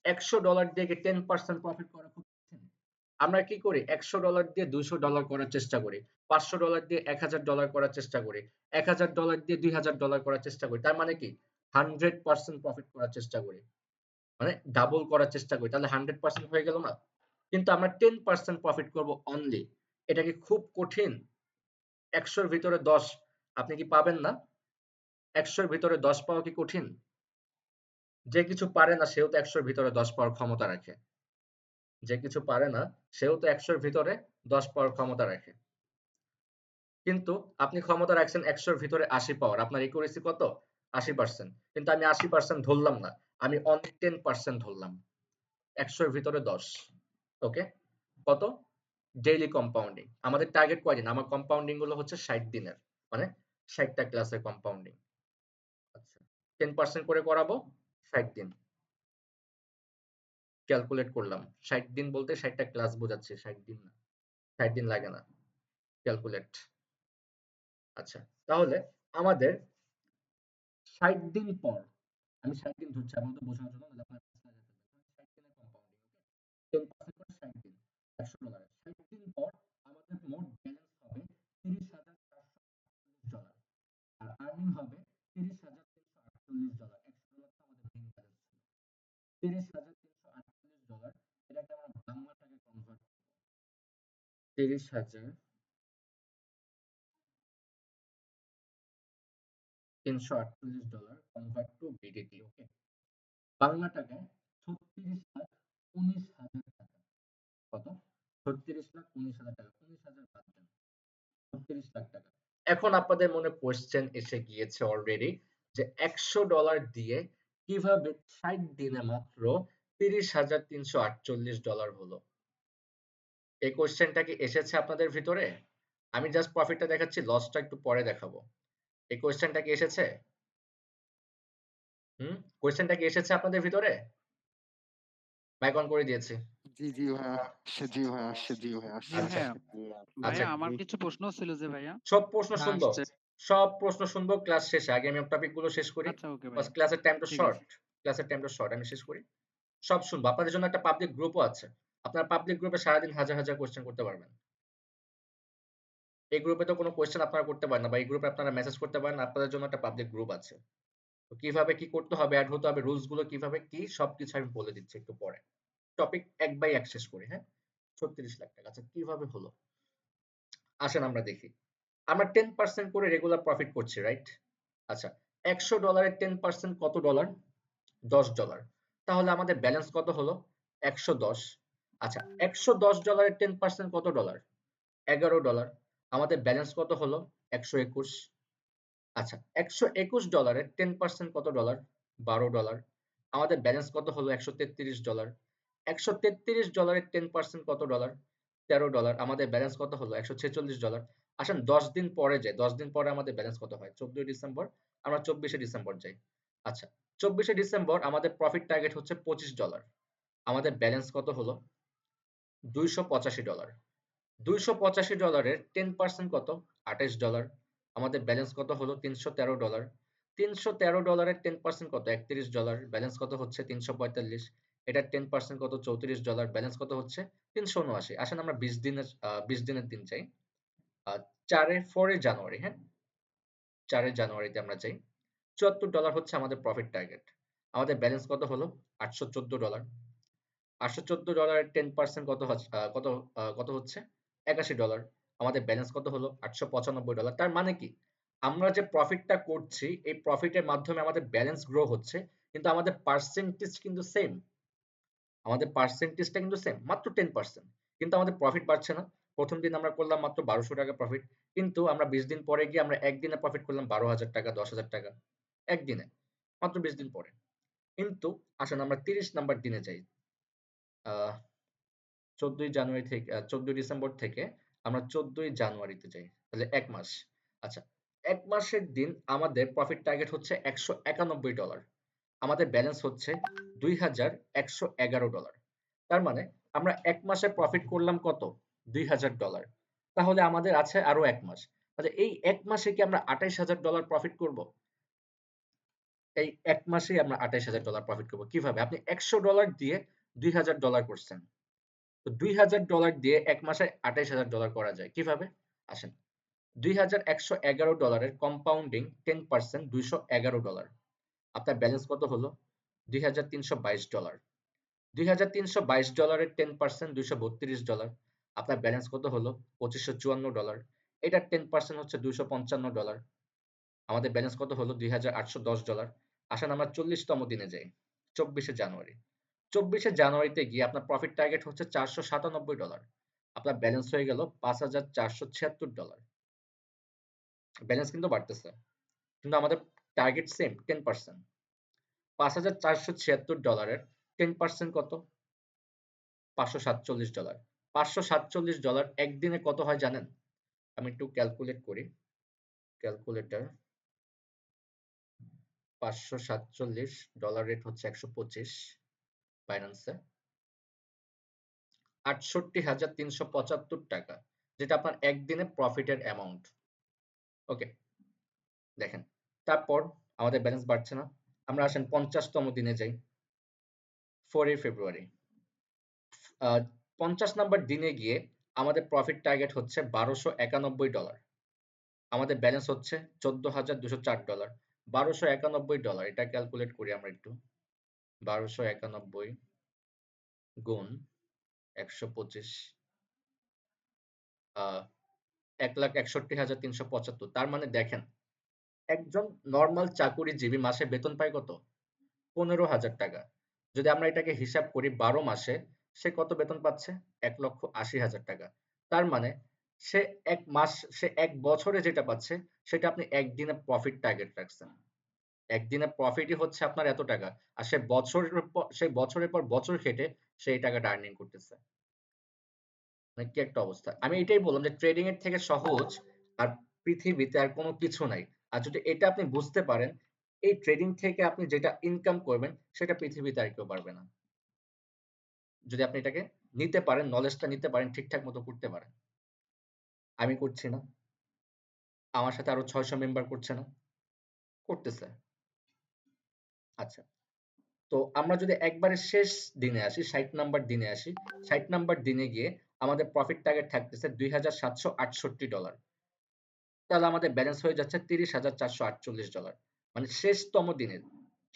$100 দিয়ে কি 10% প্রফিট করা খুব কঠিন? আমরা কি করি, $100 দিয়ে $200 করার চেষ্টা করি, $500 দিয়ে $1000 করার চেষ্টা করি, $1000 দিয়ে $2000 করার চেষ্টা করি। তার মানে কি 100% প্রফিট করার চেষ্টা করি, মানে ডাবল করার চেষ্টা করি, তাহলে 100% হয়ে গেল না? কিন্তু আমরা 10% প্রফিট করব অনলি, এটা কি খুব কঠিন? 100-র ভিতরে 10 আপনি কি পাবেন না? 100-র ভিতরে 10 পাওয়া কি কঠিন? যে কিছু পারে না সেও তো 100-র ভিতরে 10 পাওয়ার ক্ষমতা রাখে। যে কিছু পারে না সেও তো 100-র ভিতরে 10 পাওয়ার ক্ষমতা রাখে। কিন্তু আপনি ক্ষমতা রাখছেন 100-র ভিতরে 80 পাওয়ার, আপনার একুরেসি কত? 80%। কিন্তু আমি 80% ধরলাম না, আমি অনলি 10% ধরলাম, 100-র ভিতরে 10। ওকে, কত? Daily compounding. আমাদের টার্গেট কয়দিন? আমার কম্পাউন্ডিং গুলো হচ্ছে 60 দিনের, মানে 60টা ক্লাসের কম্পাউন্ডিং। আচ্ছা, 10% করে করাবো 60 দিন। ক্যালকুলেট করলাম, 60 দিন বলতে 60টা ক্লাস বোঝাচ্ছে, 60 দিন না, 60 দিন লাগে না। ক্যালকুলেট। আচ্ছা, তাহলে আমাদের 60 দিন পর, আমি 60 দিন ধরছি আপাতত বোঝানোর জন্য, নাহলে আপনার প্রশ্ন যেতে পারে। 60 দিনের কম্পাউন্ডিং, ওকে? 10% করে 60 দিন, $100। 60 দিন পর আমাদের মোট ব্যালেন্স হবে $30,448, আর আর্নিং হবে $30,348। $100 তো আমাদের মেইন ব্যালেন্স ছিল। $30,348, এটাকে আমরা বাংলা টাকায় কনভার্ট করব। $30,348 কনভার্ট টু বিডিটি। ওকে, বাংলা টাকায় 36,19,000 টাকা। কত? 36,19,000 টাকা। 19,000 বাদ দেন, 36 লাখ টাকা। এখন আপনাদের মনে কোশ্চেন এসে গিয়েছে অলরেডি যে $100 দিয়ে কিভাবে 60 দিনে মাত্র $30,348 হলো? এই কোশ্চেনটা কি এসেছে আপনাদের ভিতরে? আমি জাস্ট প্রফিটটা দেখাচ্ছি, লসটা একটু পরে দেখাবো। এই কোশ্চেনটা কি এসেছে? কোশ্চেনটা কি এসেছে আপনাদের ভিতরে? মাইক অন করে দিয়েছি। জি জি ভাইয়া আসছে, জি ভাইয়া আসছে, জি ভাইয়া আসছে। জি আচ্ছা, ভাইয়া। আচ্ছা, ভাইয়া আমার কিছু প্রশ্ন ছিল যে ভাইয়া। সব প্রশ্ন না শুনবো, আসছে। সব প্রশ্ন শুনবো ক্লাস শেষে। আগে আমি টপিক গুলো শেষ করি। আচ্ছা ওকে বাস, ভাইয়া, ক্লাসের টাইমটা ঠিক শর্ট, আছে। ক্লাসের টাইমটা শর্ট, আমি শেষ করি। সব শুনবো। আপনাদের জন্য একটা পাবলিক গ্রুপও আছে, আপনারা পাবলিক গ্রুপে সারাদিন হাজার হাজার কোশ্চেন করতে পারবেন। এই গ্রুপে তো কোনো কোশ্চেন আপনারা করতে পারেন না, বা এই গ্রুপে আপনারা মেসেজ করতে পারেন না, আপনাদের জন্য একটা পাবলিক গ্রুপ আছে। তো কিভাবে কি করতে হবে, অ্যাড হতে হবে, রুলস গুলো কিভাবে কি, সবকিছু আমি বলে দিচ্ছি একটু পরে। টপিক 1 বাই 1 শেষ করি। হ্যাঁ, 36 লাখ টাকা। আচ্ছা, কিভাবে হলো আসেন আমরা দেখি। আমরা 10% করে রেগুলার প্রফিট করছি, রাইট? আচ্ছা, $100 10% কত ডলার? $10। তাহলে আমাদের ব্যালেন্স কত হলো? 110। আচ্ছা, $110 10% কত ডলার? $11। আমাদের ব্যালেন্স কত হলো? 121। আচ্ছা, $121 10% কত ডলার? $12। আমাদের ব্যালেন্স কত হলো? $133। $133 10% কত ডলার? $13। আমাদের ব্যালেন্স কত হলো? $146। আসেন 10 দিন পরে যাই, 10 দিন পরে আমাদের ব্যালেন্স কত হয়? 14 ডিসেম্বর। আমরা 24 ডিসেম্বর যাই। আচ্ছা, 24 ডিসেম্বর আমাদের প্রফিট টার্গেট হচ্ছে $25। আমাদের ব্যালেন্স কত হলো? $285। $285 10% কত? $28। আমাদের ব্যালেন্স কত হলো? $313। $313 10% কত? $31। ব্যালেন্স কত হচ্ছে? $345। এটার 10% কত? $34। ব্যালেন্স কত হচ্ছে? $379। আসেন আমরা 20 দিনের দিন চাই। 4 জানুয়ারি। হ্যাঁ, 4 জানুয়ারিতে আমরা চাই। $74 হচ্ছে আমাদের প্রফিট টার্গেট। আমাদের ব্যালেন্স কত হলো? $814। $814 10% কত কত হচ্ছে? $81। আমাদের ব্যালেন্স কত হলো? $895। তার মানে কি, আমরা যে প্রফিটটা করছি এই প্রফিটের মাধ্যমে আমাদের ব্যালেন্স গ্রো হচ্ছে, কিন্তু আমাদের পার্সেন্টেজ কিন্তু সেম। আমাদের পার্সেন্টেজটা কিন্তু সেম, মাত্র 10%, কিন্তু আমাদের প্রফিট বাড়ছে না। প্রথম দিন আমরা করলাম মাত্র $1200 প্রফিট, কিন্তু আমরা 20 দিন পরে গিয়ে আমরা একদিনে প্রফিট করলাম 12,000 টাকা, 10,000 টাকা একদিনে, মাত্র 20 দিন পরে। কিন্তু আসেন আমরা 30 নাম্বার দিনে যাই। 14 ডিসেম্বর থেকে আমরা 14 জানুয়ারিতে যাই, তাহলে 1 মাস। আচ্ছা, 1 মাসের দিন আমাদের প্রফিট টার্গেট হচ্ছে $191। আমাদের ব্যালেন্স হচ্ছে $2,111। তার মানে আমরা 1 মাসে প্রফিট করলাম কত? $2,000। তাহলে আমাদের আছে আরো 1 মাস। তাহলে এই 1 মাসে কি আমরা $28,000 প্রফিট করব? এই ১ মাসেই আমরা $২৮,০০০ প্রফিট করব। কিভাবে? আপনি $১০০ দিয়ে $২,০০০ করছেন। তো $২,০০০ দিয়ে ১ মাসে $২৮,০০০ করা যায়। কিভাবে? আসেন। $২,১১১ এর কম্পাউন্ডিং 10% $২11। আপনার ব্যালেন্স কত হলো? $২,৩২২। $২,৩২২ এর 10% $২৩২। আপনার ব্যালেন্স কত হলো? $২৫৫৪। এটার 10% হচ্ছে $২৫৫। আমাদের ব্যালেন্স কত হলো? $২,৮১০। আসেন আমরা ৪০তম দিনে যাই। ২৪শে জানুয়ারি। ২৪শে জানুয়ারিতে গিয়ে আপনার প্রফিট টার্গেট হচ্ছে $৪৯৭। আপনার ব্যালেন্স হয়ে গেল $৫,৪৭৬। ব্যালেন্স কিন্তু বাড়তেছে। কিন্তু আমাদের টার্গেট সেম 10%। $৫,৪৭৬ এর 10% কত? $৫৪৭। $৫৪৭ একদিনে কত হয় জানেন? আমি একটু ক্যালকুলেট করি। ক্যালকুলেটর। $৫৪৭ রেট হচ্ছে ১২৫ বাইন্যান্সে। $৬৮,৩৭৫ যেটা আপনার একদিনে প্রফিটের অ্যামাউন্ট। ওকে, দেখেন। তারপর আমাদের ব্যালেন্স বাড়ছে না। আমরা আসেন ৫০তম দিনে যাই। 4 ফেব্রুয়ারি। ৫০ নাম্বার দিনে গিয়ে আমাদের প্রফিট টার্গেট হচ্ছে $১২৯১। আমাদের ব্যালেন্স হচ্ছে $১৪,২০৪। $১২৯১ এটা ক্যালকুলেট করি আমরা একটু। ১২৯১ গুণ ১২৫ ১,৬১,৩৭৫। তার মানে দেখেন, একজন নরমাল চাকুরিজীবী মাসে বেতন পায় কত? $১৫,০০০। যদি আমরা এটাকে হিসাব করি ১২ মাসে, সে কত বেতন পাচ্ছে? $১,৮০,০০০। তার মানে সে ১ বছরে যেটা পাচ্ছে সেটা আপনি একদিনে প্রফিট টার্গেট রাখছেন। একদিনের প্রফিটই হচ্ছে আপনার এত টাকা। আর সে বছরের পর বছর খেটে সে এই টাকাটা আর্নিং করতেছে। মানে কি একটা অবস্থা। আমি এটাই বললাম যে ট্রেডিং এর থেকে সহজ আর পৃথিবীতে আর কোনো কিছু নাই। আর যদি এটা আপনি বুঝতে পারেন, এই ট্রেডিং থেকে আপনি যেটা ইনকাম করবেন সেটা পৃথিবীতে আর কেউ পারবে না। যদি আপনি এটাকে নিতে পারেন, নলেজটা নিতে পারেন, ঠিকঠাক মতো করতে পারেন। আমি করছি না। আমার সাথে আরো ৬০০ মেম্বার করছে না। করতেছে। আচ্ছা। তো আমরা যদি একবারে শেষ দিনে আসি, ৬০ নাম্বার দিনে আসি, ৬০ নাম্বার দিনে গিয়ে আমাদের প্রফিট টার্গেট থাকতেছে $২,৭৬৮। তাহলে আমাদের ব্যালেন্স হয়ে যাচ্ছে $৩০,৪৪৮। মানে শেষতম দিনে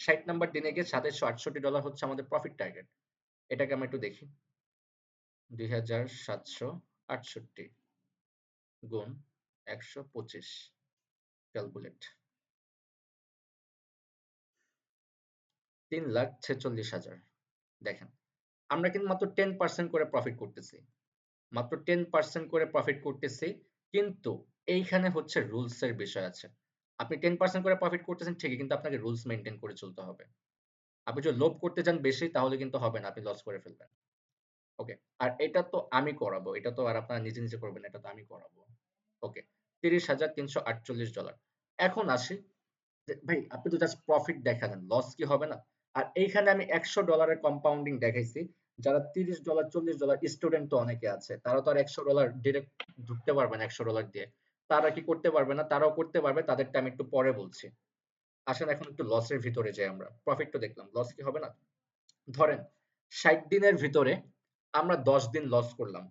৬০ নাম্বার দিনে গিয়ে $২৭৬৮ হচ্ছে আমাদের প্রফিট টার্গেট। এটাকে আমরা একটু দেখি। ২,৭৬৮ গুণ ১২৫ ক্যালকুলেট। ৩,৪৬,০০০। দেখেন, আমরা কিন্তু মাত্র 10% করে প্রফিট করতেছি। মাত্র 10% করে প্রফিট করতেছি, কিন্তু এইখানে হচ্ছে রুলস এর বিষয় আছে। আপনি 10% করে প্রফিট করতেছেন ঠিকই, কিন্তু আপনাকে রুলস মেইনটেইন করে চলতে হবে। আপনি যদি লোভ করতে যান বেশি তাহলে কিন্তু হবে না, আপনি লস করে ফেলবেন। ওকে, আর এটা তো আমি করাবো, এটা তো আর আপনারা নিজে নিজে করবেন না, এটা তো আমি করাবো। ওকে, $৩০,৩৪৮। এখন আসি যে ভাই আপনি তো জাস্ট প্রফিট দেখালেন, লস কি হবে না? আর এইখানে আমি $১০০ কম্পাউন্ডিং দেখাইছি। যারা $৩০, $৪০ স্টুডেন্ট তো অনেকে আছে, তারা তো আর $১০০ ডিরেক্ট ঢুকতে পারবে না $১০০ দিয়ে। তারা কি করতে পারবে না? তারাও করতে পারবে, তাদেরটা আমি একটু পরে বলছি। আসেন এখন একটু লসের ভিতরে যাই আমরা। প্রফিট তো দেখলাম, লস কি হবে না? ধরেন ৬০ দিনের ভিতরে আমরা ১০ দিন লস করলাম।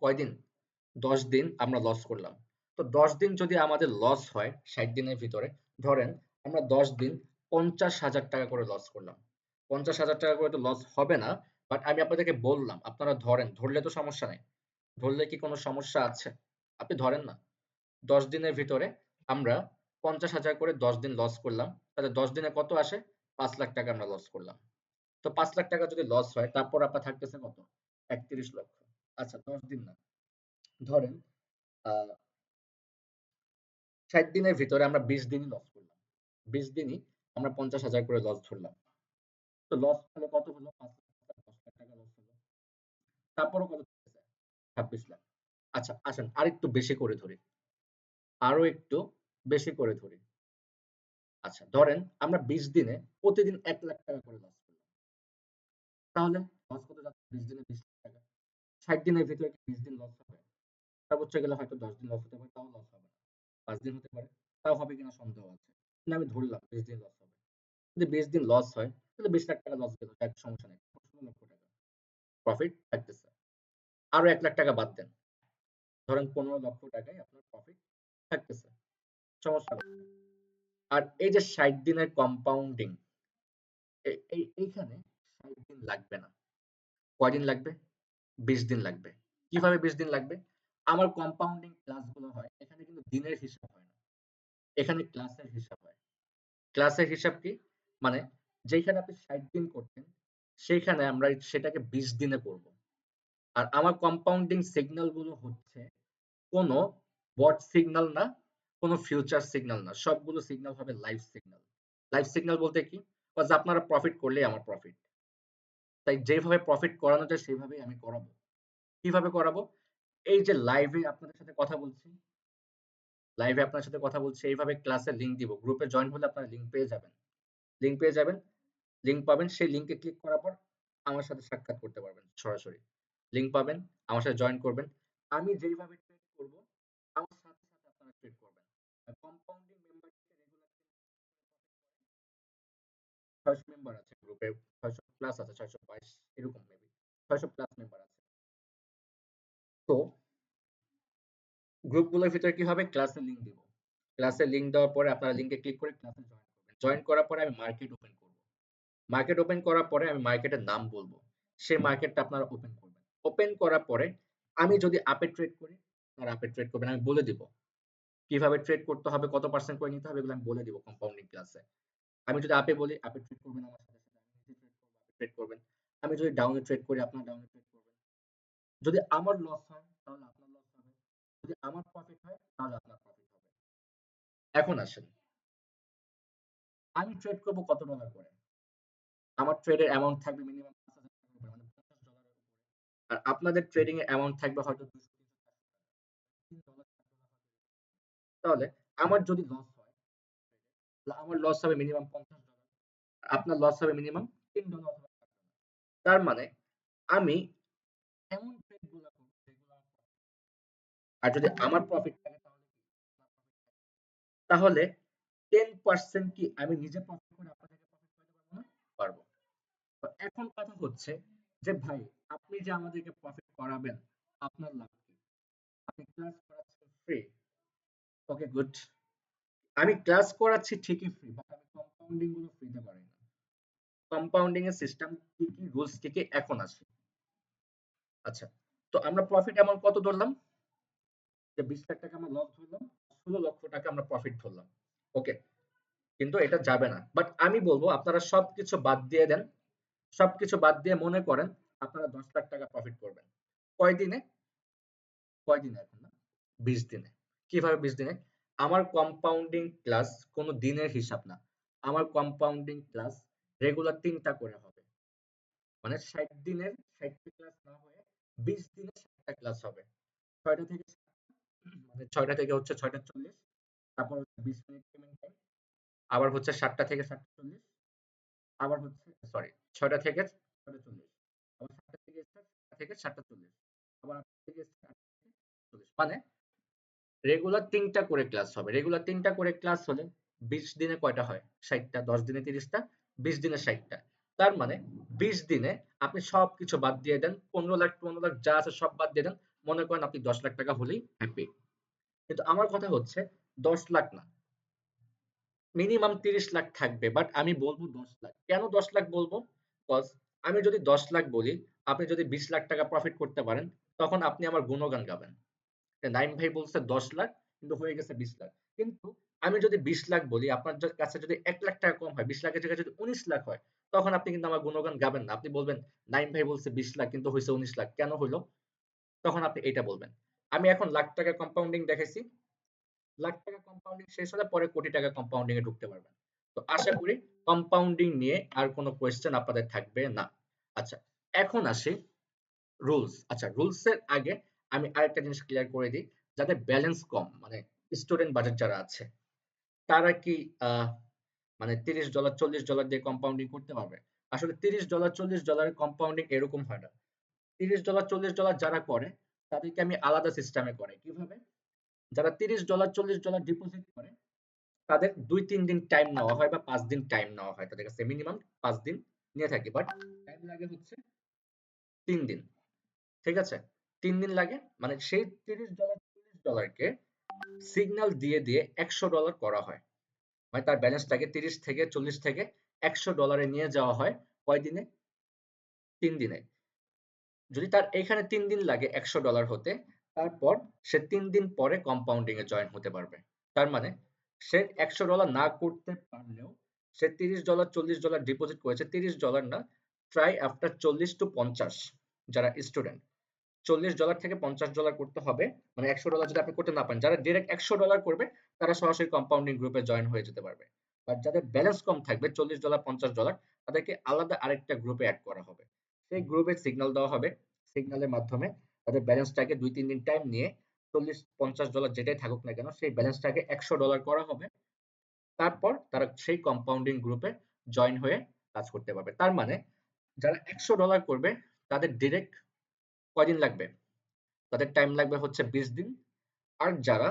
কয়দিন? ১০ দিন আমরা লস করলাম। তো ১০ দিন যদি আমাদের লস হয় ৬০ দিনের ভিতরে, ধরেন আমরা ১০ দিন ৳৫০,০০০ করে লস করলাম। ৳৫০,০০০ করে তো লস হবে না। বাট আমি আপনাদেরকে বললাম, আপনারা ধরেন, ধরলে তো সমস্যা নাই। ধরলে কি কোনো সমস্যা আছে? আপনি ধরেন না। ১০ দিনের ভিতরে আমরা ৫০,০০০ করে ১০ দিন লস করলাম। তাহলে ১০ দিনে কত আসে? ৳৫,০০,০০০ আমরা লস করলাম। তো ৳৫,০০,০০০ যদি লস হয়, তারপর আপনার থাকতেছে কত? ৩১,০০,০০০। আচ্ছা ১০ দিন না। ধরেন আ ৬০ দিনের ভিতরে আমরা ২০ দিনই লস করলাম। ২০ দিনই আমরা ৫০,০০০ করে লস ধরলাম। তো লস হলো কত হলো? ৳৫,০০,০০০, ৳১০,০০০ লস হলো। তারপরও কত থাকতেছে? ২৬,০০,০০০। আচ্ছা আসেন আরেকটু বেশি করে ধরি। আরো একটু বেশি করে ধরি। আচ্ছা ধরেন আমরা ২০ দিনে প্রতিদিন ৳১,০০,০০০ করে লস করলাম। তাহলে লস কত যাচ্ছে? ২০ দিনে ৳২০,০০,০০০। ৬০ দিনের ভিতরে কি ২০ দিন লস হবে? সর্বোচ্চ গেলে হয়তো ১০ দিন লস হতে পারে, তাও লস হবে না। ৫ দিন হতে পারে, তাও হবে কিনা সন্দেহ আছে। কিন্তু আমি ধরলাম ২০ দিন লস হবে। যদি 20 দিন লস হয় তাহলে 20 লাখ টাকা লস গেল, যাক সমস্যা নেই, 16 লক্ষ টাকা প্রফিট থাকতেছে। আরো 1 লাখ টাকা বাদ দেন, ধরেন 15 লক্ষ টাকায় আপনার প্রফিট থাকতেছে, সমস্যা নেই। আর এই যে 60 দিনের কম্পাউন্ডিং, এইখানে 60 দিন লাগবে না। কয়দিন লাগবে? 20 দিন লাগবে। কিভাবে 20 দিন লাগবে? আমার কম্পাউন্ডিং ক্লাসগুলো হয়, এখানে কিন্তু দিনের হিসাব হয় না, এখানে ক্লাসের হিসাব হয়। ক্লাসের হিসাব কি? মানে যেখানে আপনি 60 দিন করতেন সেইখানে আমরা সেটাকে 20 দিনে করব। আর আমার কম্পাউন্ডিং সিগন্যাল গুলো হচ্ছে কোনো বট সিগন্যাল না, কোনো ফিউচার সিগন্যাল না, সবগুলো সিগন্যাল হবে লাইভ সিগন্যাল। লাইভ সিগন্যাল বলতে কি? কজ আপনারা প্রফিট করলেই আমার প্রফিট, তাই যেভাবে প্রফিট করানো যায় সেভাবেই আমি করাবো। কিভাবে করাবো? এই যে লাইভে আপনাদের সাথে কথা বলছি, লাইভে আপনার সাথে কথা বলছি, এইভাবে ক্লাসে লিংক দিব, গ্রুপে জয়েন হলে আপনারা লিংক পেয়ে যাবেন, লিংক পেয়ে যাবেন, লিংক পাবেন, সেই লিংকে ক্লিক করার পর আমার সাথে সাক্ষাৎ করতে পারবেন সরাসরি। লিংক পাবেন, আমার সাথে জয়েন করবেন, আমি যেইভাবে ট্রেড করব আমার সাথে সাথে আপনারা ট্রেড করবেন। আর কম্পাউন্ডিং মেম্বারশিপে রেগুলার 600 মেম্বার আছে গ্রুপে, 600 প্লাস আছে, 622 এরকম মেবি, 600 প্লাস মেম্বার আছে। তো গ্রুপগুলোর ভিতরে কি হবে? ক্লাসের লিংক দিব, ক্লাসের লিংক দেওয়ার পরে আপনারা লিংকে ক্লিক করে ক্লাসে জয়েন করবেন। জয়েন করার পরে আমি মার্কেট ওপেন করব, মার্কেট ওপেন করার পরে আমি মার্কেটের নাম বলবো, সেই মার্কেটটা আপনারা ওপেন করবেন। ওপেন করার পরে আমি যদি আপে ট্রেড করি তারা আপে ট্রেড করবেন, আমি বলে দিব কিভাবে ট্রেড করতে হবে, কত পার্সেন্ট করে নিতে হবে, এগুলো আমি বলে দিব কম্পাউন্ডিং ক্লাসে। আমি যদি আপে বলি আপে ট্রেড করবেন আমার সাথে সাথে, আমি নিজে ট্রেড করব আপে ট্রেড করবেন। আমি যদি ডাউনে ট্রেড করি আপনারা ডাউনে ট্রেড করবেন। যদি আমার লস হয় তাহলে আপনার লস হবে, যদি আমার প্রফিট হয় তাহলে আপনার প্রফিট হবে। এখন আসেন, আমি ট্রেড করব কত ডলার করে? আমার ট্রেডের অ্যামাউন্ট থাকবে মিনিমাম 5000 টাকার উপরে, মানে $50 উপরে। আর আপনাদের ট্রেডিং এর অ্যামাউন্ট থাকবে হয়তো 200 $3 তাহলে আমার যদি লস হয় তাহলে আমার লস হবে মিনিমাম $50, আপনার লস হবে মিনিমাম $3 অথবা $5। তার মানে আমি এমন ট্রেড গুলো করব যেগুলো আমার profit। আর যদি আমার প্রফিট থাকে তাহলে কি? তাহলে 10% কি আমি নিজে প্রফিট করে আপনাদেরকে প্রফিট করাতে পারবো না? পারবো। তো এখন কথা হচ্ছে যে ভাই আপনি যে আমাদেরকে প্রফিট করাবেন আপনার লাভ কি? আপনি ক্লাস করাচ্ছেন ফ্রি, ওকে গুড, আমি ক্লাস করাচ্ছি ঠিকই ফ্রি, বাট আমি কম্পাউন্ডিং গুলো ফ্রিতে করাই না। কম্পাউন্ডিং এর সিস্টেম কি কি, রুলস কি কি, এখন আসি। আচ্ছা, তো আমরা প্রফিট এমন কত ধরলাম? যে 20 লাখ টাকা আমরা লস ধরলাম, 16 লক্ষ টাকা আমরা প্রফিট ধরলাম, ওকে। কিন্তু এটা যাবে না, বাট আমি বলবো আপনারা সবকিছু বাদ দিয়ে দেন, সবকিছু বাদ দিয়ে মনে করেন আপনারা 10 লাখ টাকা প্রফিট করবেন। কয় দিনে? কয় দিনে এখন না, 20 দিনে। কিভাবে 20 দিনে? আমার কম্পাউন্ডিং ক্লাস কোনো দিনের হিসাব না, আমার কম্পাউন্ডিং ক্লাস রেগুলার 3টা করে হবে, মানে 60 দিনের 60টা ক্লাস না হয়ে 20 দিনে 60টা ক্লাস হবে। 6টা থেকে মানে 6টা থেকে হচ্ছে 6টা 40, তারপর হচ্ছে 20 মিনিট পেমেন্ট টাইম, আবার হচ্ছে 7টা থেকে 7টা 40, আবার হচ্ছে সরি 6টা থেকে 6টা 40, আবার 7টা থেকে 7টা 40, আবার 8টা থেকে 8টা 40, মানে রেগুলার 3টা করে ক্লাস হবে। রেগুলার 3টা করে ক্লাস হলে 20 দিনে কয়টা হয়? 60টা, 10 দিনে 30টা, 20 দিনে 60টা। তার মানে 20 দিনে আপনি সবকিছু বাদ দিয়ে দেন, 15 লাখ 15 লাখ যা আছে সব বাদ দিয়ে দেন, মনে করেন আপনি 10 লাখ টাকা হলেই হ্যাপি। কিন্তু আমার কথা হচ্ছে 10 লাখ না, মিনিমাম 30 লাখ থাকবে, বাট আমি বলবো 10 লাখ। কেন 10 লাখ বলবো? কজ আমি যদি 10 লাখ বলি, আপনি যদি 20 লাখ টাকা প্রফিট করতে পারেন, তখন আপনি আমার গুণগান গাবেন। নাইম ভাই বলছে 10 লাখ কিন্তু হয়ে গেছে 20 লাখ। কিন্তু আমি যদি 20 লাখ বলি, আপনার কাছে যদি 1 লাখ টাকা কম হয়, 20 লাখের জায়গায় যদি 19 লাখ হয়, তখন আপনি কিন্তু আমার গুণগান গাবেন না। আপনি বলবেন নাইম ভাই বলছে 20 লাখ কিন্তু হইছে 19 লাখ, কেন হইলো? তখন আপনি এটা বলবেন। আমি এখন লাখ টাকা কম্পাউন্ডিং দেখাইছি, লাখ টাকা কম্পাউন্ডিং শেষ হলে পরে কোটি টাকা কম্পাউন্ডিং এ ঢুকতে পারবেন। তো আশা করি কম্পাউন্ডিং নিয়ে আর কোনো কোয়েশ্চেন আপনাদের থাকবে না। আচ্ছা, এখন আসি রুলস। আচ্ছা, রুলস এর আগে আমি আরেকটা জিনিস ক্লিয়ার করে দিই, যাদের ব্যালেন্স কম, মানে স্টুডেন্ট বাজেট যারা আছে, তারা কি মানে $30 $40 দিয়ে কম্পাউন্ডিং করতে পারবে? আসলে $30 $40 কম্পাউন্ডিং এরকম হয় না। $30 $40 যারা করে তাদেরকে আমি আলাদা সিস্টেমে করে। কিভাবে? যারা $30 $40 ডিপোজিট করে তাদের 2-3 দিন টাইম নেওয়া হয় বা 5 দিন টাইম নেওয়া হয় তাদের কাছে মিনিমাম 5 দিন নিয়ে থাকি বাট টাইম লাগে হচ্ছে 3 দিন ঠিক আছে 3 দিন লাগে মানে সেই $30-40 সিগন্যাল দিয়ে দিয়ে $100 করা হয় মানে তার ব্যালেন্সটাকে 30 থেকে 40 থেকে $100 নিয়ে যাওয়া হয় কয় দিনে 3 দিনে যদি তার এখানে 3 দিন লাগে $100 হতে তারপর সে 3 দিন পরে কম্পাউন্ডিং এ জয়েন হতে পারবে তার মানে সে $100 না করতে পারলেও সে $30 $40 ডিপোজিট করেছে $30 না ট্রাই আফটার 40 টু 50 যারা স্টুডেন্ট $40 থেকে $50 করতে হবে মানে $100 যদি আপনি করতে না পারেন যারা ডিরেক্ট $100 করবে তারা সরাসরি কম্পাউন্ডিং গ্রুপে জয়েন হয়ে যেতে পারবে আর যাদের ব্যালেন্স কম থাকবে $40 $50 তাদেরকে আলাদা আরেকটা গ্রুপে অ্যাড করা হবে সেই গ্রুপে সিগন্যাল দেওয়া হবে সিগন্যালের মাধ্যমে তাদের ব্যালেন্সটাকে 2-3 দিন টাইম নিয়ে $40-50 যেটাই থাকুক না কেন সেই ব্যালেন্সটাকে $100 করা হবে তারপর তারা সেই কম্পাউন্ডিং গ্রুপে জয়েন হয়ে কাজ করতে পারবে তার মানে যারা $100 করবে তাদের ডিরেক্ট কয়দিন লাগবে তাদের টাইম লাগবে হচ্ছে 20 দিন আর যারা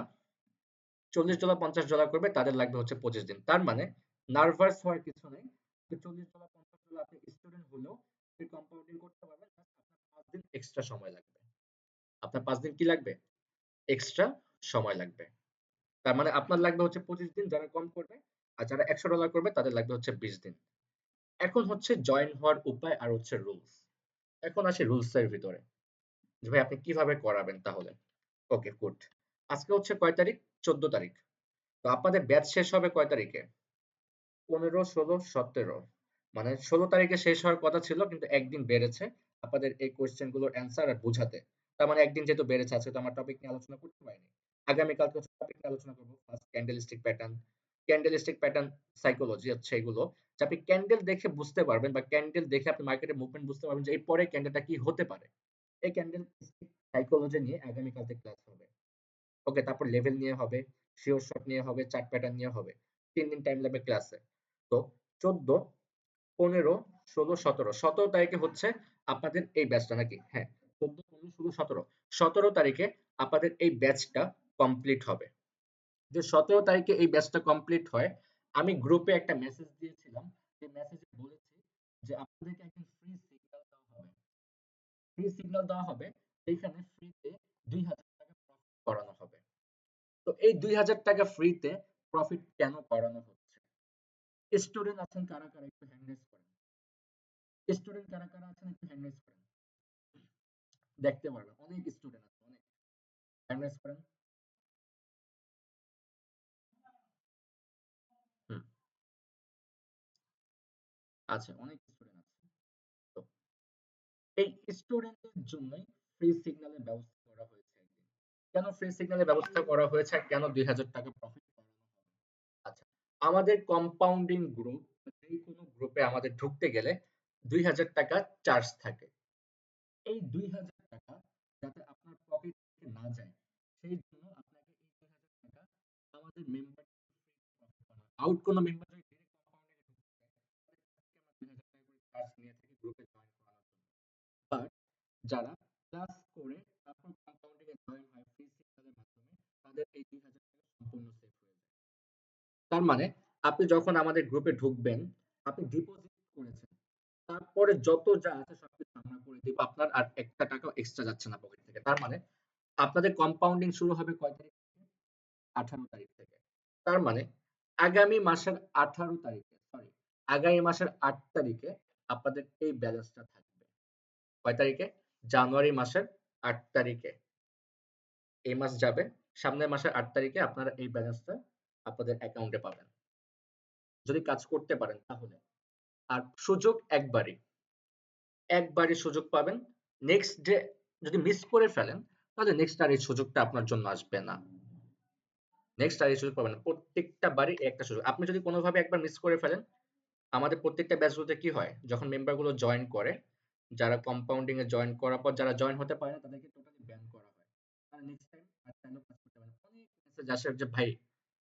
$40 $50 করবে তাদের লাগবে হচ্ছে 25 দিন তার মানে নার্ভাস হওয়ার কিছু নেই $40 $50 আপনি স্টুডেন্ট হলেও সেই কম্পাউন্ডিং করতে পারবেন আপনার 5 দিন এক্সট্রা সময় লাগবে আপনার 5 দিন কি লাগবে এক্সট্রা সময় লাগবে তার মানে আপনার লাগবে হচ্ছে 25 দিন যারা কম করবে আর যারা $100 করবে তাদের লাগবে হচ্ছে 20 দিন এখন হচ্ছে জয়েন হওয়ার উপায় আর হচ্ছে রুলস এখন আসি রুলস এর ভিতরে যে ভাই আপনি কিভাবে করাবেন তাহলে ওকে গুড আজকে হচ্ছে কয় তারিখ 14 তারিখ তো আপনাদের ব্যাচ শেষ হবে কয় তারিখে 15 16 17 মানে 16 তারিখে শেষ হওয়ার কথা ছিল কিন্তু একদিন বেড়েছে আপনাদের এই কোশ্চেন গুলোর অ্যান্সার আর বোঝাতে তার মানে একদিন যেহেতু বেড়েছে আজকে তো আমার টপিক নিয়ে আলোচনা করতে পারিনি আগামীকালকে হচ্ছে টপিক নিয়ে আলোচনা করবো ফার্স্ট ক্যান্ডেলিস্টিক প্যাটার্ন সাইকোলজি হচ্ছে এগুলো যে আপনি ক্যান্ডেল দেখে বুঝতে পারবেন বা ক্যান্ডেল দেখে আপনি মার্কেটের মুভমেন্ট বুঝতে পারবেন যে এই পরে ক্যান্ডেলটা কি হতে পারে এই ক্যান্ডেল সাইকোলজি নিয়ে আগামীকালকে ক্লাস হবে ওকে তারপর লেভেল নিয়ে হবে শিওর শট নিয়ে হবে চার্ট প্যাটার্ন নিয়ে হবে 3 দিন টাইম লাগবে ক্লাসে তো 14 15 16 17 17 তারিখে হচ্ছে আপনাদের এই ব্যাচটা নাকি হ্যাঁ 14 15 16 17 17 তারিখে আপনাদের এই ব্যাচটা কমপ্লিট হবে যে 17 তারিখে এই ব্যাচটা কমপ্লিট হয় আমি গ্রুপে একটা মেসেজ দিয়েছিলাম সেই মেসেজে বলেছি যে আপনাদেরকে একটা ফ্রি সিগন্যাল দেওয়া হবে সেইখানে ফ্রিতে 2000 টাকা প্রফিট করানো হবে তো এই 2000 টাকা ফ্রিতে প্রফিট কেন করানো হচ্ছে স্টুডেন্ট আছেন কারা কারা একটু হ্যান্ড রেজ করেন স্টুডেন্ট কারা কারা আছেন একটু হ্যান্ড রেজ করেন দেখতে পারবেন অনেক স্টুডেন্ট আছে অনেক হ্যান্ড রেজ করেন হুম আছে অনেক স্টুডেন্ট আছে তো এই স্টুডেন্টদের জন্যই ফ্রি সিগন্যালের ব্যবস্থা করা হয়েছে একদিন কেন ফ্রি সিগন্যালের ব্যবস্থা করা হয়েছে আর কেন 2000 টাকা প্রফিট করানো হবে আচ্ছা আমাদের কম্পাউন্ডিং গ্রুপ যে কোনো গ্রুপে আমাদের ঢুকতে গেলে 2000 টাকা চার্জ থাকে এই 2000 টাকা যাতে আপনার পকেট থেকে না যায় সেই জন্য আপনাকে এই 2000 টাকা আমাদের মেম্বার আউট কোনো মেম্বার যদি ডিরেক্ট কম্পাউন্ডিং এ ঢুকতে চায় তাহলে আজকে আমরা 2000 টাকা করে চার্জ নিয়ে থাকি গ্রুপে জয়েন করানোর জন্য বাট যারা ক্লাস করে তারপর কম্পাউন্ডিং এ জয়েন হয় ফ্রি সিগন্যালের মাধ্যমে তাদের এই 2000 টাকা সম্পূর্ণ সেভ হয়ে যায় তার মানে আপনি যখন আমাদের গ্রুপে ঢুকবেন আপনি ডিপোজিট করেছেন তারপরে যত যা আছে সবকিছু আমরা করে দিব আপনার আর একটা টাকাও এক্সট্রা যাচ্ছে না পকেট থেকে তার মানে আপনাদের কম্পাউন্ডিং শুরু হবে কয় তারিখ থেকে 18 তারিখ থেকে তার মানে আগামী মাসের 18 তারিখে সরি আগামী মাসের 8 তারিখে আপনাদের এই ব্যালেন্সটা থাকবে কয় তারিখে জানুয়ারি মাসের 8 তারিখে এই মাস যাবে সামনের মাসের 8 তারিখে আপনারা এই ব্যালেন্সটা আপনাদের অ্যাকাউন্টে পাবেন যদি কাজ করতে পারেন তাহলে আর সুযোগ একবারই সুযোগ পাবেন নেক্সট ডে যদি মিস করে ফেলেন তাহলে নেক্সট আর এই সুযোগটা আপনার জন্য আসবে না নেক্সট আর এই সুযোগ পাবেন না প্রত্যেকটা বারই একটা সুযোগ আপনি যদি কোনোভাবে একবার মিস করে ফেলেন আমাদের প্রত্যেকটা ব্যাচগুলোতে কি হয় যখন মেম্বার গুলো জয়েন করে যারা কম্পাউন্ডিং এ জয়েন করার পর যারা জয়েন হতে পারে না তাদেরকে টোটালি ব্যান করা হয় তারা নেক্সট টাইম আর চাইলেও কাজ করতে পারে না অনেক মেসেজ আসে যে ভাই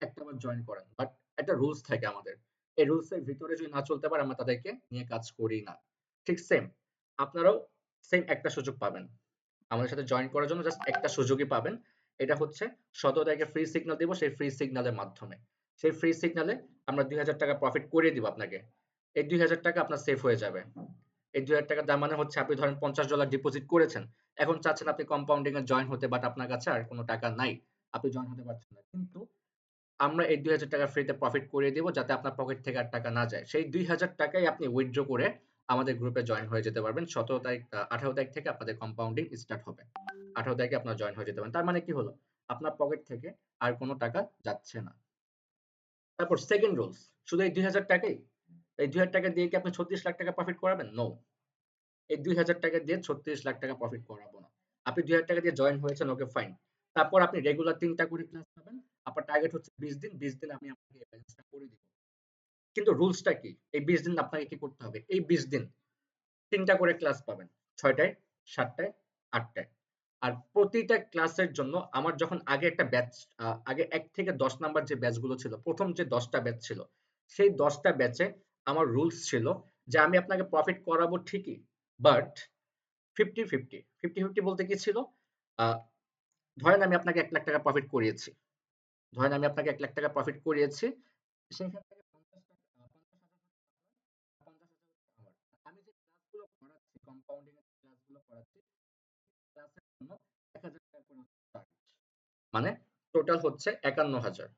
একটাবার জয়েন করেন বাট একটা রুলস থাকে আমাদের এই রুলস এর ভিতরে যদি না চলতে পারে আমরা তাদেরকে নিয়ে কাজ করি না ঠিক সেম আপনারাও সেম একটা সুযোগ পাবেন আমাদের সাথে জয়েন করার জন্য জাস্ট একটা সুযোগই পাবেন এটা হচ্ছে 17 তারিখে ফ্রি সিগন্যাল দিব সেই ফ্রি সিগন্যালের মাধ্যমে সেই ফ্রি সিগন্যালে আমরা 2000 টাকা প্রফিট করে দিব আপনাকে। এই 2000 টাকা আপনার সেভ হয়ে যাবে। এই 2000 টাকা তার মানে হচ্ছে আপনি ধরেন $50 ডিপোজিট করেছেন, এখন চাচ্ছেন আপনি কম্পাউন্ডিং এ জয়েন হতে, বাট আপনার কাছে আর কোনো টাকা নাই, আপনি জয়েন হতে পারছেন না, কিন্তু আমরা এই 2000 টাকা ফ্রিতে প্রফিট করিয়ে দিব যাতে আপনার পকেট থেকে আর টাকা না যায়। সেই 2000 টাকাই আপনি উইথড্র করে আমাদের গ্রুপে জয়েন হয়ে যেতে পারবেন। 18 তারিখ থেকে আপনাদের কম্পাউন্ডিং স্টার্ট হবে। 18 তারিখে আপনারা জয়েন হয়ে যেতে পারেন। তার মানে কি হলো, আপনার পকেট থেকে আর কোনো টাকা যাচ্ছে না। তারপর সেকেন্ড রুলস, শুধু এই 2000 টাকাই, এই 2000 টাকা দিয়ে কি আপনি 36 লাখ টাকা প্রফিট করাবেন? নো, এই 2000 টাকা দিয়ে 36 লাখ টাকা প্রফিট করাবো না। আপনি 2000 টাকা দিয়ে জয়েন হয়েছেন, ওকে ফাইন। তারপর আপনি রেগুলার 3টা করে ক্লাস পাবেন। আপনার টার্গেট হচ্ছে 20 দিন, 20 দিন আমি আপনাকে এই ব্যালেন্সটা করে দিব। কিন্তু রুলসটা কি? এই 20 দিন আপনাকে কি করতে হবে? এই 20 দিন 3টা করে ক্লাস পাবেন, 6টায়, 7টায়, 8টায়। আর প্রতিটা ক্লাসের জন্য আমার যখন আগে একটা ব্যাচ, আগে 1 থেকে 10 নাম্বার যে ব্যাচগুলো ছিল, প্রথম যে 10টা ব্যাচ ছিল, সেই 10টা ব্যাচে আমার রুলস ছিল যে আমি আপনাকে প্রফিট করাবো ঠিকই, বাট 50-50। 50-50 বলতে কি ছিল? ধরেন আমি আপনাকে 1 লাখ টাকা প্রফিট করিয়েছি। ধরেন আমি আপনাকে 1 লাখ টাকা প্রফিট করিয়েছি। সেখান থেকে 50,000 আমার। আমি যে ক্লাসগুলো করাচ্ছি, কম্পাউন্ডিং এর ক্লাসগুলো করাচ্ছি, ক্লাসের জন্য 1000 টাকা করে চার্জ। মানে টোটাল হচ্ছে 51,000।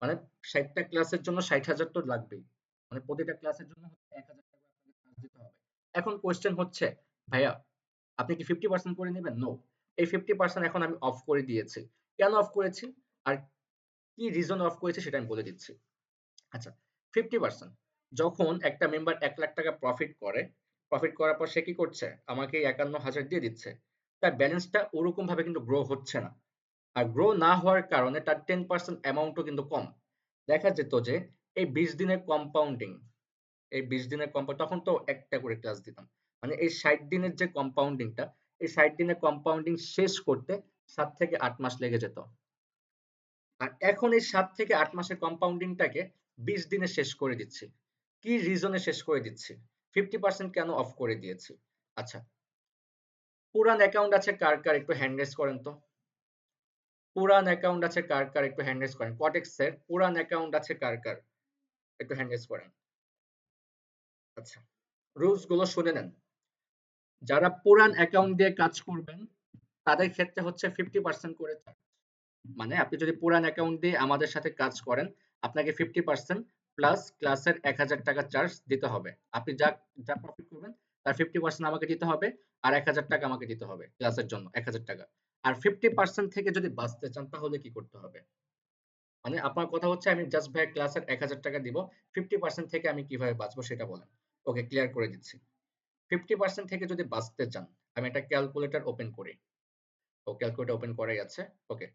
মানে 60টা ক্লাসের জন্য 60,000 তো লাগবেই। মানে প্রতিটা ক্লাসের জন্য হচ্ছে 1000 টাকা আপনাকে চার্জ দিতে হবে। এখন কোয়েশ্চেন হচ্ছে, ভাইয়া আপনি কি 50% করে নেবেন? নো, এই 50% এখন আমি অফ করে দিয়েছি। কেন অফ করেছি আর কি রিজন অফ করেছি সেটা আমি বলে দিচ্ছি। আচ্ছা, 50% যখন একটা মেম্বার 1 লাখ টাকা প্রফিট করে, প্রফিট করার পর সে কি করছে? আমাকে 51,000 দিয়ে দিচ্ছে। তার ব্যালেন্সটা ওরকম ভাবে কিন্তু গ্রো হচ্ছে না। আর গ্রো না হওয়ার কারণে তার 10% অ্যামাউন্টও কিন্তু কম। দেখা যেত যে এই 20 দিনের কম্পাউন্ডিং, এই 20 দিনের তখন তো একটা করে ক্লাস দিতাম। মানে এই 60 দিনের যে কম্পাউন্ডিংটা, এই 60 দিনের কম্পাউন্ডিং শেষ করতে 7 থেকে 8 মাস লেগে যেত। আর এখন এই 7 থেকে 8 মাসের কম্পাউন্ডিংটাকে 20 দিনে শেষ করে দিচ্ছি। কি রিজনে শেষ করে দিচ্ছি? 50% কেন অফ করে দিয়েছি? আচ্ছা, পুরান অ্যাকাউন্ট আছে কার কার একটু হ্যান্ড রেজ করেন তো। পুরান অ্যাকাউন্ট আছে কার কার একটু হ্যান্ড রেজ করেন। কটেক্সের পুরান অ্যাকাউন্ট আছে কার কার একটু হ্যান্ড রেজ করেন। আচ্ছা, রুলস গুলো শুনে নেন। যারা পুরান অ্যাকাউন্ট দিয়ে কাজ করবেন তাদের ক্ষেত্রে হচ্ছে 50% করে চার্জ। মানে আপনি যদি পুরান অ্যাকাউন্ট দিয়ে আমাদের সাথে কাজ করেন, আপনাকে 50% প্লাস ক্লাসের 1000 টাকা চার্জ দিতে হবে। আপনি যা যা প্রফিট করবেন তার 50% আমাকে দিতে হবে, আর 1000 টাকা আমাকে দিতে হবে ক্লাসের জন্য 1000 টাকা। আর 50% থেকে যদি বাঁচতে চান তাহলে কি করতে হবে? মানে আপনার কথা হচ্ছে আমি জাস্ট ভাই ক্লাসের 1000 টাকা দিব, 50% থেকে আমি কিভাবে বাঁচবো সেটা বলেন। ওকে, ক্লিয়ার করে দিচ্ছি। 50% থেকে যদি বাঁচতে চান, আমি একটা ক্যালকুলেটর ওপেন করি। ও ক্যালকুলেটর ওপেন করাই আছে। ওকে,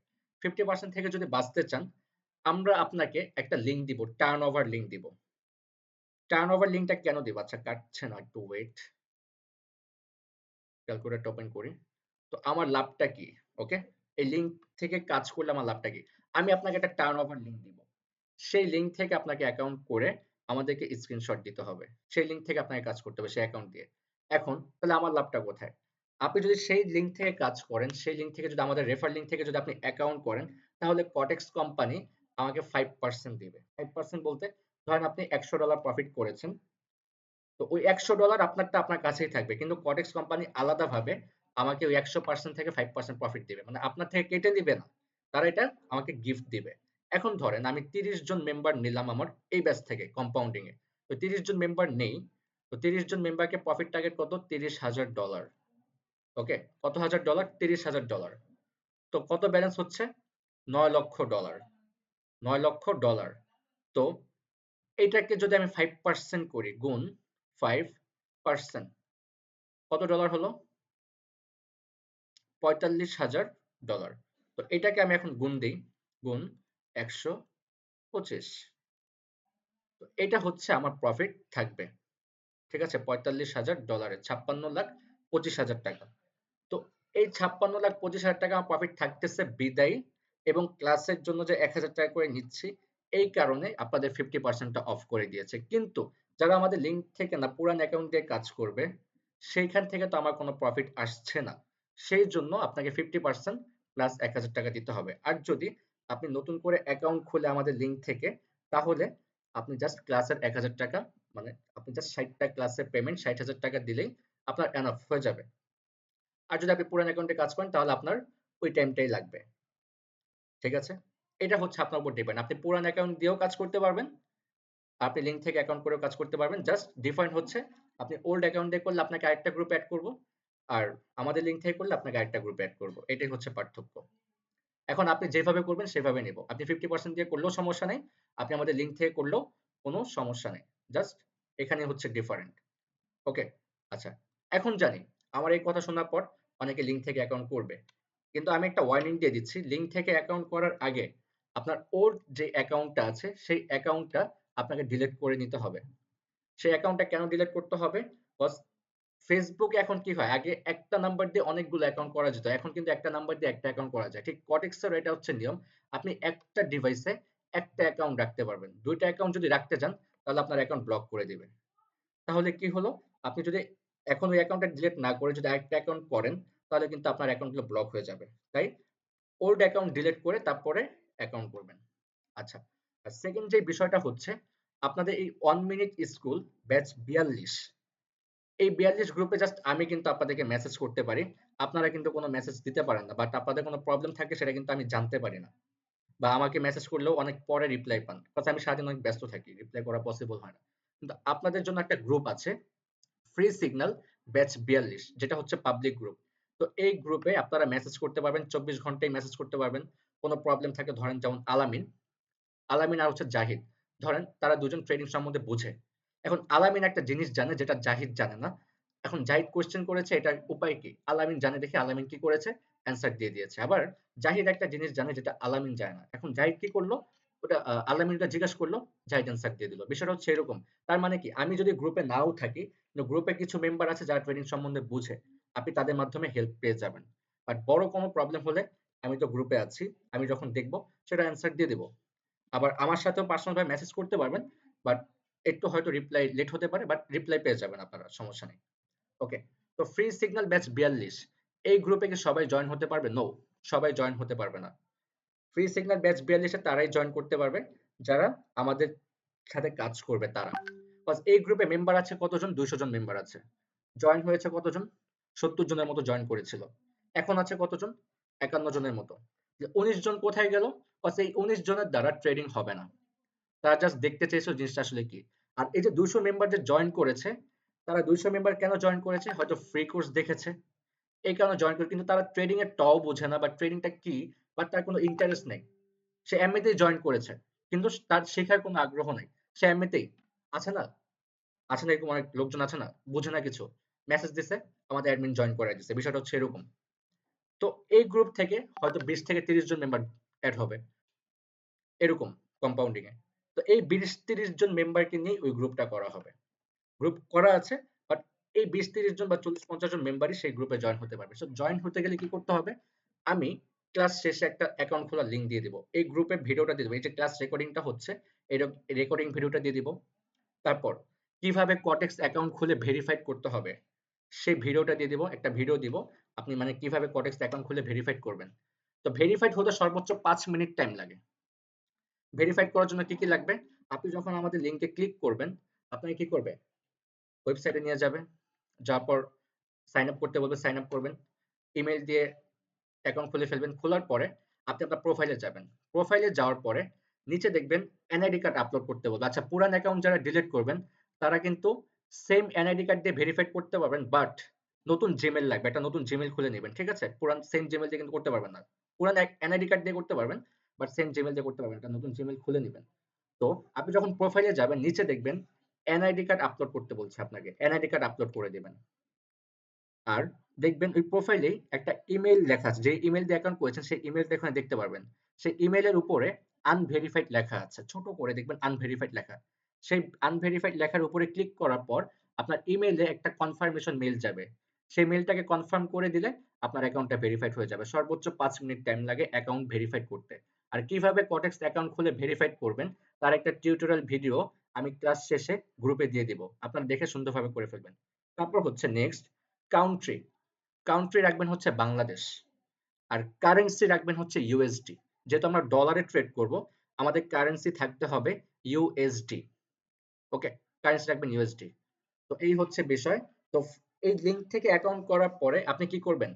50% থেকে যদি বাঁচতে চান, আমরা আপনাকে একটা লিংক দিব, টার্নওভার লিংক দিব। টার্নওভার লিংকটা কেন দিব? আচ্ছা, কাটছে না, একটু ওয়েট। ক্যালকুলেটর ওপেন করি। তো আমার লাভটা কি? ওকে, এই লিংক থেকে কাজ করলে আমার লাভটা কি? আমি আপনাকে একটা টার্নওভার লিংক দিব। সেই লিংক থেকে আপনাকে অ্যাকাউন্ট করে আমাদেরকে স্ক্রিনশট দিতে হবে। সেই লিংক থেকে আপনাকে কাজ করতে হবে সেই অ্যাকাউন্ট দিয়ে। এখন তাহলে আমার লাভটা কোথায়? আপনি যদি সেই লিংক থেকে কাজ করেন, সেই লিংক থেকে যদি আমাদের রেফার লিংক থেকে যদি আপনি অ্যাকাউন্ট করেন, তাহলে কটেক্স কোম্পানি আমাকে 5% দিবে। 5% বলতে ধরেন আপনি $100 প্রফিট করেছেন। তো ওই $100 আপনারটা আপনার কাছেই থাকবে। কিন্তু কটেক্স কোম্পানি আলাদাভাবে আমাকে ওই 100% থেকে 5% প্রফিট দিবে। মানে আপনার থেকে কেটে নিবে না। তারা এটা আমাকে গিফট দিবে। এখন ধরেন আমি 30 জন মেম্বার নিলাম আমার এই ব্যাচ থেকে কম্পাউন্ডিং এ। তো 30 জন মেম্বার নেই। তো 30 জন মেম্বারকে প্রফিট টার্গেট কত? $30,000। ওকে, কত হাজার ডলার? $30,000। তো কত ব্যালেন্স হচ্ছে? $9 লক্ষ। $9 লক্ষ। তো এটাকে যদি আমি 5% করি, গুণ 5%, কত ডলার হলো? $45,000। তো এটাকে আমি এখন গুণ দিই, গুণ 125। তো এটা হচ্ছে আমার প্রফিট থাকবে। ঠিক আছে, $45,000, 56,25,000 টাকা। তো এই 56,25,000 টাকা আমার প্রফিট থাকতেছে বিদায়ী, এবং ক্লাসের জন্য যে 1000 টাকা করে নিচ্ছি এই কারণে আপনাদের 50%টা অফ করে দিয়েছে। কিন্তু যারা আমাদের লিংক থেকে না পুরান অ্যাকাউন্ট দিয়ে কাজ করবে, সেইখান থেকে তো আমার কোনো প্রফিট আসছে না। সেই জন্য আপনাকে 50% প্লাস 1000 টাকা দিতে হবে। আর যদি আপনি নতুন করে অ্যাকাউন্ট খুলে আমাদের লিংক থেকে তাহলে আপনি জাস্ট ক্লাসের 1000 টাকা মানে আপনি জাস্ট 60টা ক্লাসের পেমেন্ট 60,000 টাকা দিলেই আপনার এনাফ হয়ে যাবে। আর যদি আপনি পুরান অ্যাকাউন্টে কাজ করেন তাহলে আপনার ওই টাইমটাই লাগবে। ঠিক আছে? এটা হচ্ছে আপনার উপর ডিপেন্ড। আপনি পুরান অ্যাকাউন্ট দিয়েও কাজ করতে পারবেন। আপনি লিঙ্ক থেকে অ্যাকাউন্ট করেও কাজ করতে পারবেন। জাস্ট ডিফারেন্ট হচ্ছে আপনি ওল্ড অ্যাকাউন্ট দিয়ে করলে আপনাকে আরেকটা গ্রুপে এড করব। আর আমাদের লিঙ্ক থেকে করলে আপনাকে আরেকটা গ্রুপে এড করব। এটাই হচ্ছে পার্থক্য। এখন আপনি যেভাবে করবেন সেভাবে নেব। আপনি 50% দিয়ে করলেও সমস্যা নেই। আপনি আমাদের লিঙ্ক থেকে করলেও কোনো সমস্যা নেই। জাস্ট এখানে হচ্ছে ডিফারেন্ট। ওকে? আচ্ছা। এখন জানি আমার এই কথা শোনার পর অনেকে লিঙ্ক থেকে অ্যাকাউন্ট করবে। কিন্তু আমি একটা ওয়ার্নিং দিয়ে দিচ্ছি, লিঙ্ক থেকে অ্যাকাউন্ট করার আগে আপনার ওল্ড যে অ্যাকাউন্টটা আছে সেই অ্যাকাউন্টটা আপনাকে ডিলিট করে নিতে হবে। সেই অ্যাকাউন্টটা কেন ডিলিট করতে হবে? কজ ফেসবুকে এখন কি হয়? আগে একটা নাম্বার দিয়ে অনেকগুলো অ্যাকাউন্ট করা যেত। এখন কিন্তু একটা নাম্বার দিয়ে একটা অ্যাকাউন্ট করা যায়। ঠিক কটেক্সেরও এটা হচ্ছে নিয়ম। আপনি একটা ডিভাইসে একটা অ্যাকাউন্ট রাখতে পারবেন। ২ টা অ্যাকাউন্ট যদি রাখতে যান তাহলে আপনার অ্যাকাউন্ট ব্লক করে দিবে। তাহলে কি হলো? আপনি যদি এখন ওই অ্যাকাউন্টটা ডিলিট না করে যদি আরেকটা অ্যাকাউন্ট করেন তাহলে কিন্তু আপনার অ্যাকাউন্টগুলো ব্লক হয়ে যাবে। তাই ওল্ড অ্যাকাউন্ট ডিলিট করে তারপরে অ্যাকাউন্ট করবেন। আচ্ছা। আর সেকেন্ড যে বিষয়টা হচ্ছে আপনাদের এই 1 মিনিট স্কুল ব্যাচ ৪২ এই ৪২ গ্রুপে জাস্ট আমি কিন্তু আপনাদেরকে মেসেজ করতে পারি। আপনারা কিন্তু কোনো মেসেজ দিতে পারেন না। বাট আপনাদের কোনো প্রবলেম থাকলে সেটা কিন্তু আমি জানতে পারি না। বা আমাকে মেসেজ করলেও অনেক পরে রিপ্লাই পান। কজ আমি সারাদিন অনেক ব্যস্ত থাকি। রিপ্লাই করা পসিবল হয় না। কিন্তু আপনাদের জন্য একটা গ্রুপ আছে ফ্রি সিগন্যাল ব্যাচ ৪২ যেটা হচ্ছে পাবলিক গ্রুপ। তো এই গ্রুপে আপনারা মেসেজ করতে পারবেন ২৪ ঘন্টাই মেসেজ করতে পারবেন। কোনো প্রবলেম থাকলে ধরেন যেমন আলামিন আর হচ্ছে জাহিদ। ধরেন তারা দুজন ট্রেডিং সম্বন্ধে বোঝে। এখন আলামিন একটা জিনিস জানে যেটা জাহিদ জানে না। এখন জাহিদ কোয়েশ্চেন করেছে এটার উপায় কি? আলামিন জানে দেখে আলামিন কি করেছে? অ্যান্সার দিয়ে দিয়েছে। আবার জাহিদ একটা জিনিস জানে যেটা আলামিন জানে না। এখন জাহিদ কি করলো? ওটা আলামিন ওটা জিজ্ঞেস করলো, জাহিদ অ্যান্সার দিয়ে দিল। বিষয়টা হচ্ছে এরকম। তার মানে কি? আমি যদি গ্রুপে নাও থাকি, কিন্তু গ্রুপে কিছু মেম্বার আছে যারা ট্রেডিং সম্বন্ধে বুঝে। আপনি তাদের মাধ্যমে হেল্প পেয়ে যাবেন। বাট বড় কোনো প্রবলেম হলে আমি তো গ্রুপে আছি। আমি যখন দেখব সেটা অ্যান্সার দিয়ে দিব। আবার আমার সাথেও পার্সোনাল ভাবে মেসেজ করতে পারবেন। বাট একটু হয়তো রিপ্লাই লেট হতে পারে বাট রিপ্লাই পেয়ে যাবেন আপনারা, সমস্যা নেই। ওকে। তো ফ্রি সিগন্যাল ব্যাচ ৪২ এই গ্রুপে কি সবাই জয়েন হতে পারবে? নো, সবাই জয়েন হতে পারবে না। ফ্রি সিগন্যাল ব্যাচ ৪২ এ তারাই জয়েন করতে পারবে যারা আমাদের সাথে কাজ করবে তারা। কজ এই গ্রুপে মেম্বার আছে কতজন? ২০০ জন মেম্বার আছে। জয়েন হয়েছে কতজন? ৭০ জনের মতো জয়েন করেছিল। এখন আছে কতজন? ৫১ জনের মতো। যে ১৯ জন কোথায় গেল? কজ এই ১৯ জনের দ্বারা ট্রেডিং হবে না। তারা জাস্ট দেখতে চেয়েছিল জিনিসটা আসলে কি। আর এই যে ২০০ মেম্বার যে জয়েন করেছে, তারা ২০০ মেম্বার কেন জয়েন করেছে? হয়তো ফ্রি কোর্স দেখেছে। এই কারণে জয়েন করে, কিন্তু তারা ট্রেডিং এর টও বোঝে না বা ট্রেডিংটা কি বা তার কোনো ইন্টারেস্ট নেই। সে এমনিতেই জয়েন করেছে। কিন্তু তার শেখার কোনো আগ্রহ নেই। সে এমনিতেই আছে না? আছে না এরকম অনেক লোকজন আছে না? বোঝে না কিছু। মেসেজ দিছে, আমাদের অ্যাডমিন জয়েন করায় দিছে। বিষয়টা হচ্ছে এরকম। তো এই গ্রুপ থেকে হয়তো ২০ থেকে ৩০ জন মেম্বার এড হবে। এরকম কম্পাউন্ডিং এ। তো এই ২০-৩০ জন মেম্বারকে নিয়ে ওই গ্রুপটা করা হবে। গ্রুপ করা আছে বাট এই ২০-৩০ জন বা ৪০-৫০ জন মেম্বারই সেই গ্রুপে জয়েন হতে পারবে। সো জয়েন হতে গেলে কি করতে হবে? আমি ক্লাস শেষে একটা অ্যাকাউন্ট খোলার লিংক দিয়ে দিব। এই গ্রুপের ভিডিওটা দিয়ে দিব। এই যে ক্লাস রেকর্ডিংটা হচ্ছে, এই রেকর্ডিং ভিডিওটা দিয়ে দিব। তারপর কিভাবে কটেক্স অ্যাকাউন্ট খুলে ভেরিফাইড করতে হবে সেই ভিডিওটা দিয়ে দিব। একটা ভিডিও দিব। আপনি মানে কিভাবে কটেক্স অ্যাকাউন্ট খুলে ভেরিফাইড করবেন। তো ভেরিফাইড হতে সর্বোচ্চ ৫ মিনিট টাইম লাগে। ভেরিফাইড করার জন্য কি, কি লাগবে? আপনি যখন আমাদের লিংকে ক্লিক করবেন, আপনাকে কি করবে? ওয়েবসাইটে নিয়ে যাবে। যাওয়ার পর সাইন আপ করতে বলবে, সাইন আপ করবেন। ইমেইল দিয়ে অ্যাকাউন্ট খুলে ফেলবেন। খোলার পরে আপনি আপনার প্রোফাইলে যাবেন। প্রোফাইলে যাওয়ার পরে নিচে দেখবেন এনআইডি কার্ড আপলোড করতে বলবে। আচ্ছা, পুরান অ্যাকাউন্ট যারা ডিলিট করবেন তারা কিন্তু সেম এনআইডি কার্ড দিয়ে ভেরিফাইড করতে পারবেন, বাট নতুন জিমেইল লাগবে। একটা নতুন জিমেইল খুলে নেবেন। ঠিক আছে? পুরান সেম জিমেইল দিয়ে কিন্তু করতে পারবেন না। পুরান এনআইডি কার্ড দিয়ে করতে পারবেন, বাট সেম জিমেইল দিয়ে করতে পারবেন। একটা নতুন জিমেইল খুলে নিবেন। তো আপনি যখন প্রোফাইলে যাবেন নিচে দেখবেন এনআইডি কার্ড আপলোড করতে বলছে আপনাকে। এনআইডি কার্ড আপলোড করে দিবেন। আর দেখবেন ওই প্রোফাইলেই একটা ইমেইল লেখা আছে। যে ইমেইল দিয়ে অ্যাকাউন্ট করেছেন সেই ইমেইলটা এখানে দেখতে পারবেন। সেই ইমেইলের উপরে আনভেরিফাইড লেখা আছে। ছোট করে দেখবেন আনভেরিফাইড লেখা। সেই আনভেরিফাইড লেখার উপরে ক্লিক করার পর আপনার ইমেইলে একটা কনফার্মেশন মেইল যাবে। সেই মেইলটাকে কনফার্ম করে দিলে আপনার অ্যাকাউন্টটা ভেরিফাইড হয়ে যাবে। সর্বোচ্চ ৫ মিনিট টাইম লাগে অ্যাকাউন্ট ভেরিফাইড করতে। আর কিভাবে কটেক্স অ্যাকাউন্ট খুলে ভেরিফাইড করবেন তার একটা টিউটোরিয়াল ভিডিও আমি ক্লাস শেষে গ্রুপে দিয়ে দিব। আপনারা দেখে সুন্দরভাবে করে ফেলবেন। তারপর হচ্ছে নেক্সট কাউন্ট্রি। কাউন্ট্রি রাখবেন হচ্ছে বাংলাদেশ। আর কারেন্সি রাখবেন হচ্ছে ইউএসডি। যেহেতু আমরা ডলারে ট্রেড করব, আমাদের কারেন্সি থাকতে হবে ইউএসডি। ওকে, কারেন্সি রাখবেন ইউএসডি। তো এই হচ্ছে বিষয়। তো এই লিঙ্ক থেকে অ্যাকাউন্ট করার পরে আপনি কি করবেন,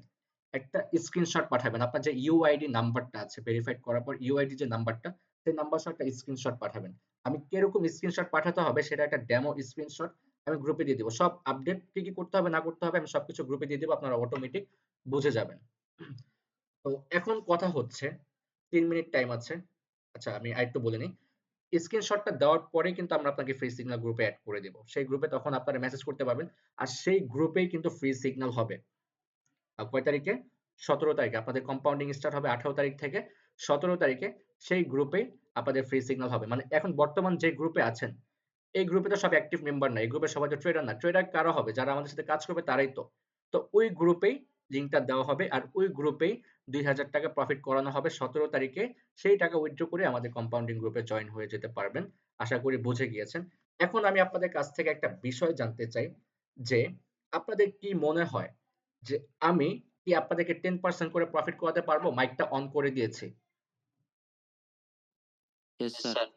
একটা স্ক্রিনশট পাঠাবেন। আপনার যে ইউআইডি নাম্বারটা আছে ভেরিফাইড করার পর ইউআইডি যে নাম্বারটা, সেই নাম্বার সহ একটা স্ক্রিনশট পাঠাবেন। আমি কিরকম স্ক্রিনশট পাঠাতে হবে সেটা একটা ডেমো স্ক্রিনশট আমি গ্রুপে দিয়ে দিব। সব আপডেট কি কি করতে হবে না করতে হবে আমি সবকিছু গ্রুপে দিয়ে দিব, আপনারা অটোমেটিক বুঝে যাবেন। তো এখন কথা হচ্ছে 3 মিনিট টাইম আছে। আচ্ছা আমি আরেকটু বলে নিই। স্ক্রিনশটটা দেওয়ার পরে কিন্তু আমরা আপনাকে ফ্রি সিগন্যাল গ্রুপে এড করে দিব। সেই গ্রুপে তখন আপনারা মেসেজ করতে পারবেন। আর সেই গ্রুপেই কিন্তু ফ্রি সিগন্যাল হবে। কয় তারিখে? 17 তারিখে। আপনাদের কম্পাউন্ডিং স্টার্ট হবে 18 তারিখ থেকে। 17 তারিখে সেই গ্রুপে আপনাদের ফ্রি সিগন্যাল হবে। মানে এখন বর্তমান যে গ্রুপে আছেন, এই গ্রুপে তো সব অ্যাক্টিভ মেম্বার না। এই গ্রুপে সবাই তো ট্রেডার না। ট্রেডার কারা হবে? যারা আমাদের সাথে কাজ করবে তারাই তো। তো ওই গ্রুপেই লিংকটা দেওয়া হবে আর ওই গ্রুপেই ৳২,০০০ প্রফিট করানো হবে 17 তারিখে। সেই টাকা উইথড্র করে আমাদের কম্পাউন্ডিং গ্রুপে জয়েন হয়ে যেতে পারবেন। আশা করি বুঝে গিয়েছেন। এখন আমি আপনাদের কাছ থেকে একটা বিষয় জানতে চাই যে আপনাদের কি মনে হয় যে আমি কি আপনাদেরকে 10% করে প্রফিট করাতে পারবো? মাইকটা অন করে দিয়েছি। ইয়েস স্যার,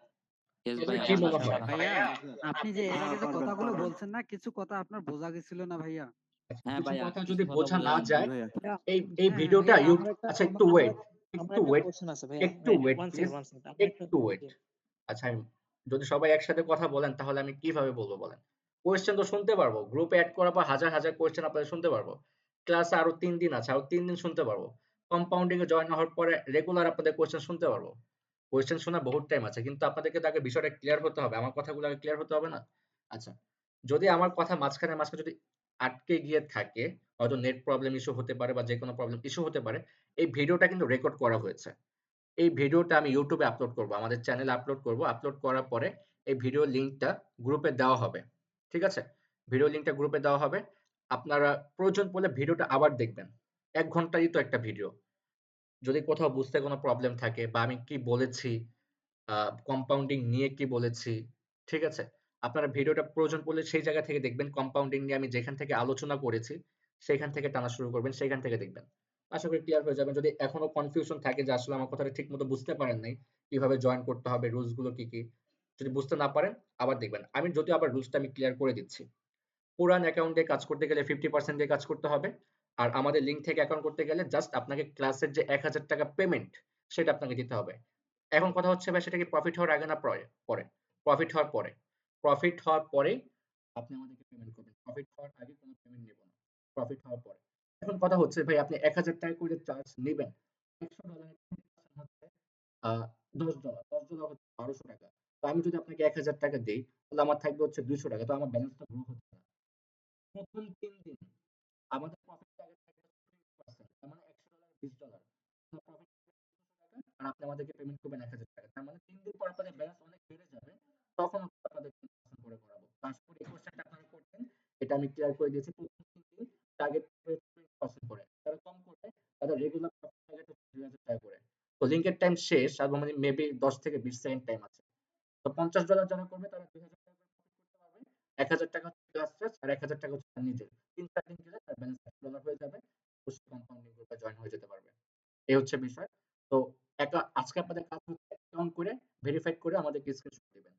ইয়েস আপনাদের ভাইয়া কি মনে পারবেন। হয়? ভাইয়া আপনি যে এর হ্যাঁ আগে যে পারবেন কথাগুলো পারবেন। বলছেন না, কিছু কথা আপনার বোঝা গেছিল না ভাইয়া? আচ্ছা, হ্যাঁ কিছু ভাইয়া, কথা কিছু যদি কথা বোঝা বোঝা না যায় না। যায়, ভাইয়া এই হ্যাঁ ভিডিওটা ভাইয়া আচ্ছা একটু ওয়েট, আমার একটু একটা ওয়েট, কোশ্চেন আছে ভাইয়া। একটু wait one please, second, one second. আমার একটা একটু ওয়েট। আচ্ছা যদি সবাই একসাথে কথা বলেন তাহলে আমি কিভাবে বলবো বলেন? কোয়েশ্চেন তো শুনতে পারবো। গ্রুপে এড করার পর হাজার হাজার কোয়েশ্চেন আপনাদের শুনতে পারবো। ক্লাসে আরো 3 দিন আছে, আরো 3 দিন শুনতে পারবো। কম্পাউন্ডিং এ জয়েন হওয়ার পরে রেগুলার আপনাদের কোয়েশ্চেন শুনতে পারবো। কোয়েশ্চেন শোনার বহুত টাইম আছে, কিন্তু আপনাদেরকে তো আগে বিষয়টা ক্লিয়ার হতে হবে। আমার কথাগুলো আগে ক্লিয়ার হতে হবে না? আচ্ছা, যদি আমার কথা মাঝখানে মাঝখানে যদি আটকে গিয়ে থাকে, হয়তো নেট প্রবলেম ইস্যু হতে পারে বা যেকোনো প্রবলেম ইস্যু হতে পারে, এই ভিডিওটা কিন্তু রেকর্ড করা হয়েছে। এই ভিডিওটা আমি ইউটিউবে আপলোড করব, আমাদের চ্যানেলে আপলোড করব। আপলোড করার পরে এই ভিডিও লিংকটা গ্রুপে দেওয়া হবে। ঠিক আছে? ভিডিও লিংকটা গ্রুপে দেওয়া হবে। আপনারা প্রয়োজন পড়লে ভিডিওটা আবার দেখবেন। ১ ঘন্টারই তো একটা ভিডিও। যদি কোথাও বুঝতে কোনো প্রবলেম থাকে বা আমি কি বলেছি, কম্পাউন্ডিং নিয়ে কি বলেছি, ঠিক আছে? আপনারা ভিডিওটা প্রয়োজন পড়লে সেই জায়গা থেকে দেখবেন। কম্পাউন্ডিং নিয়ে আমি যেখান থেকে আলোচনা করেছি, সেখান থেকে টানা শুরু করবেন, সেখান থেকে দেখবেন। আশা করি ক্লিয়ার হয়ে যাবেন। যদি এখনো কনফিউশন থাকে যে আসলে আমার কথাটা ঠিকমতো বুঝতে পারেন নাই, কিভাবে জয়েন করতে হবে, রুলস গুলো কি, কি? যদি বুঝতে না পারেন আবার দেখবেন। আমি যদিও আবার রুলসটা আমি ক্লিয়ার করে দিচ্ছি। পুরান অ্যাকাউন্ট দিয়ে কাজ করতে গেলে 50% দিয়ে কাজ করতে হবে। আর আমাদের লিঙ্ক থেকে অ্যাকাউন্ট করতে গেলে জাস্ট আপনাকে ক্লাসের যে ৳১,০০০ পেমেন্ট সেটা আপনাকে দিতে হবে। এখন কথা হচ্ছে ভাই সেটা কি প্রফিট হওয়ার আগে না পরে? পরে। প্রফিট হওয়ার পরে। প্রফিট হওয়ার পরেই আপনি আমাদেরকে পেমেন্ট করবেন। প্রফিট হওয়ার আগে কোনো পেমেন্ট নেব না। প্রফিট হওয়ার পরে। এখন কথা হচ্ছে ভাই আপনি ৳১,০০০ করে চার্জ নিবেন। $১০০ এর 20% হচ্ছে $10 $10 হচ্ছে ৳১,২০০। তো আমি যদি আপনাকে ৳১,০০০ দেই তাহলে আমার থাকবে হচ্ছে ৳২০০। তো আমার ব্যালেন্সটা গ্রো হচ্ছে না। প্রথম ৩ দিন আমাদের প্রফিট টার্গেট থাকবে 20%, তার মানে $১০০ $20। তো প্রফিট টাকা আর আপনি আমাদেরকে পেমেন্ট করবেন ৳১,০০০। তার মানে ৩ দিন পর আপনাদের ব্যালেন্স অনেক বেড়ে যাবে। তখন আপনাদের 10% করে করাবো। ট্রান্সপোর্ট এই কোশ্চেনটা আপনারা করতেন। এটা আমি ক্লিয়ার করে দিয়েছি। প্রথম ৩ দিন টার্গেট 20% করে। যারা কম করবে তাদের রেগুলার প্রফিট টার্গেট হচ্ছে ৳২,০০০ করে। তো লিংকের টাইম শেষ আর মানে মেবি ১০ থেকে ২০ সেকেন্ড টাইম আছে। তো $৫০ যারা করবে তারা ৳২,০০০ করে প্রফিট করতে পারবে। ৳১,০০০ হচ্ছে ক্লাস চার্জ আর ৳১,০০০ হচ্ছে তার নিজের। ৩-৪ দিন গেলে তার ব্যালেন্স $১০০ হয়ে যাবে। অবশ্যই কম্পাউন্ডিং গ্রুপে জয়েন হয়ে যেতে পারবে। এই হচ্ছে বিষয়। তো আজকে আপনাদের কাজ হচ্ছে অ্যাকাউন্ট করে ভেরিফাইড করে আমাদেরকে স্ক্রিনশট দিবেন।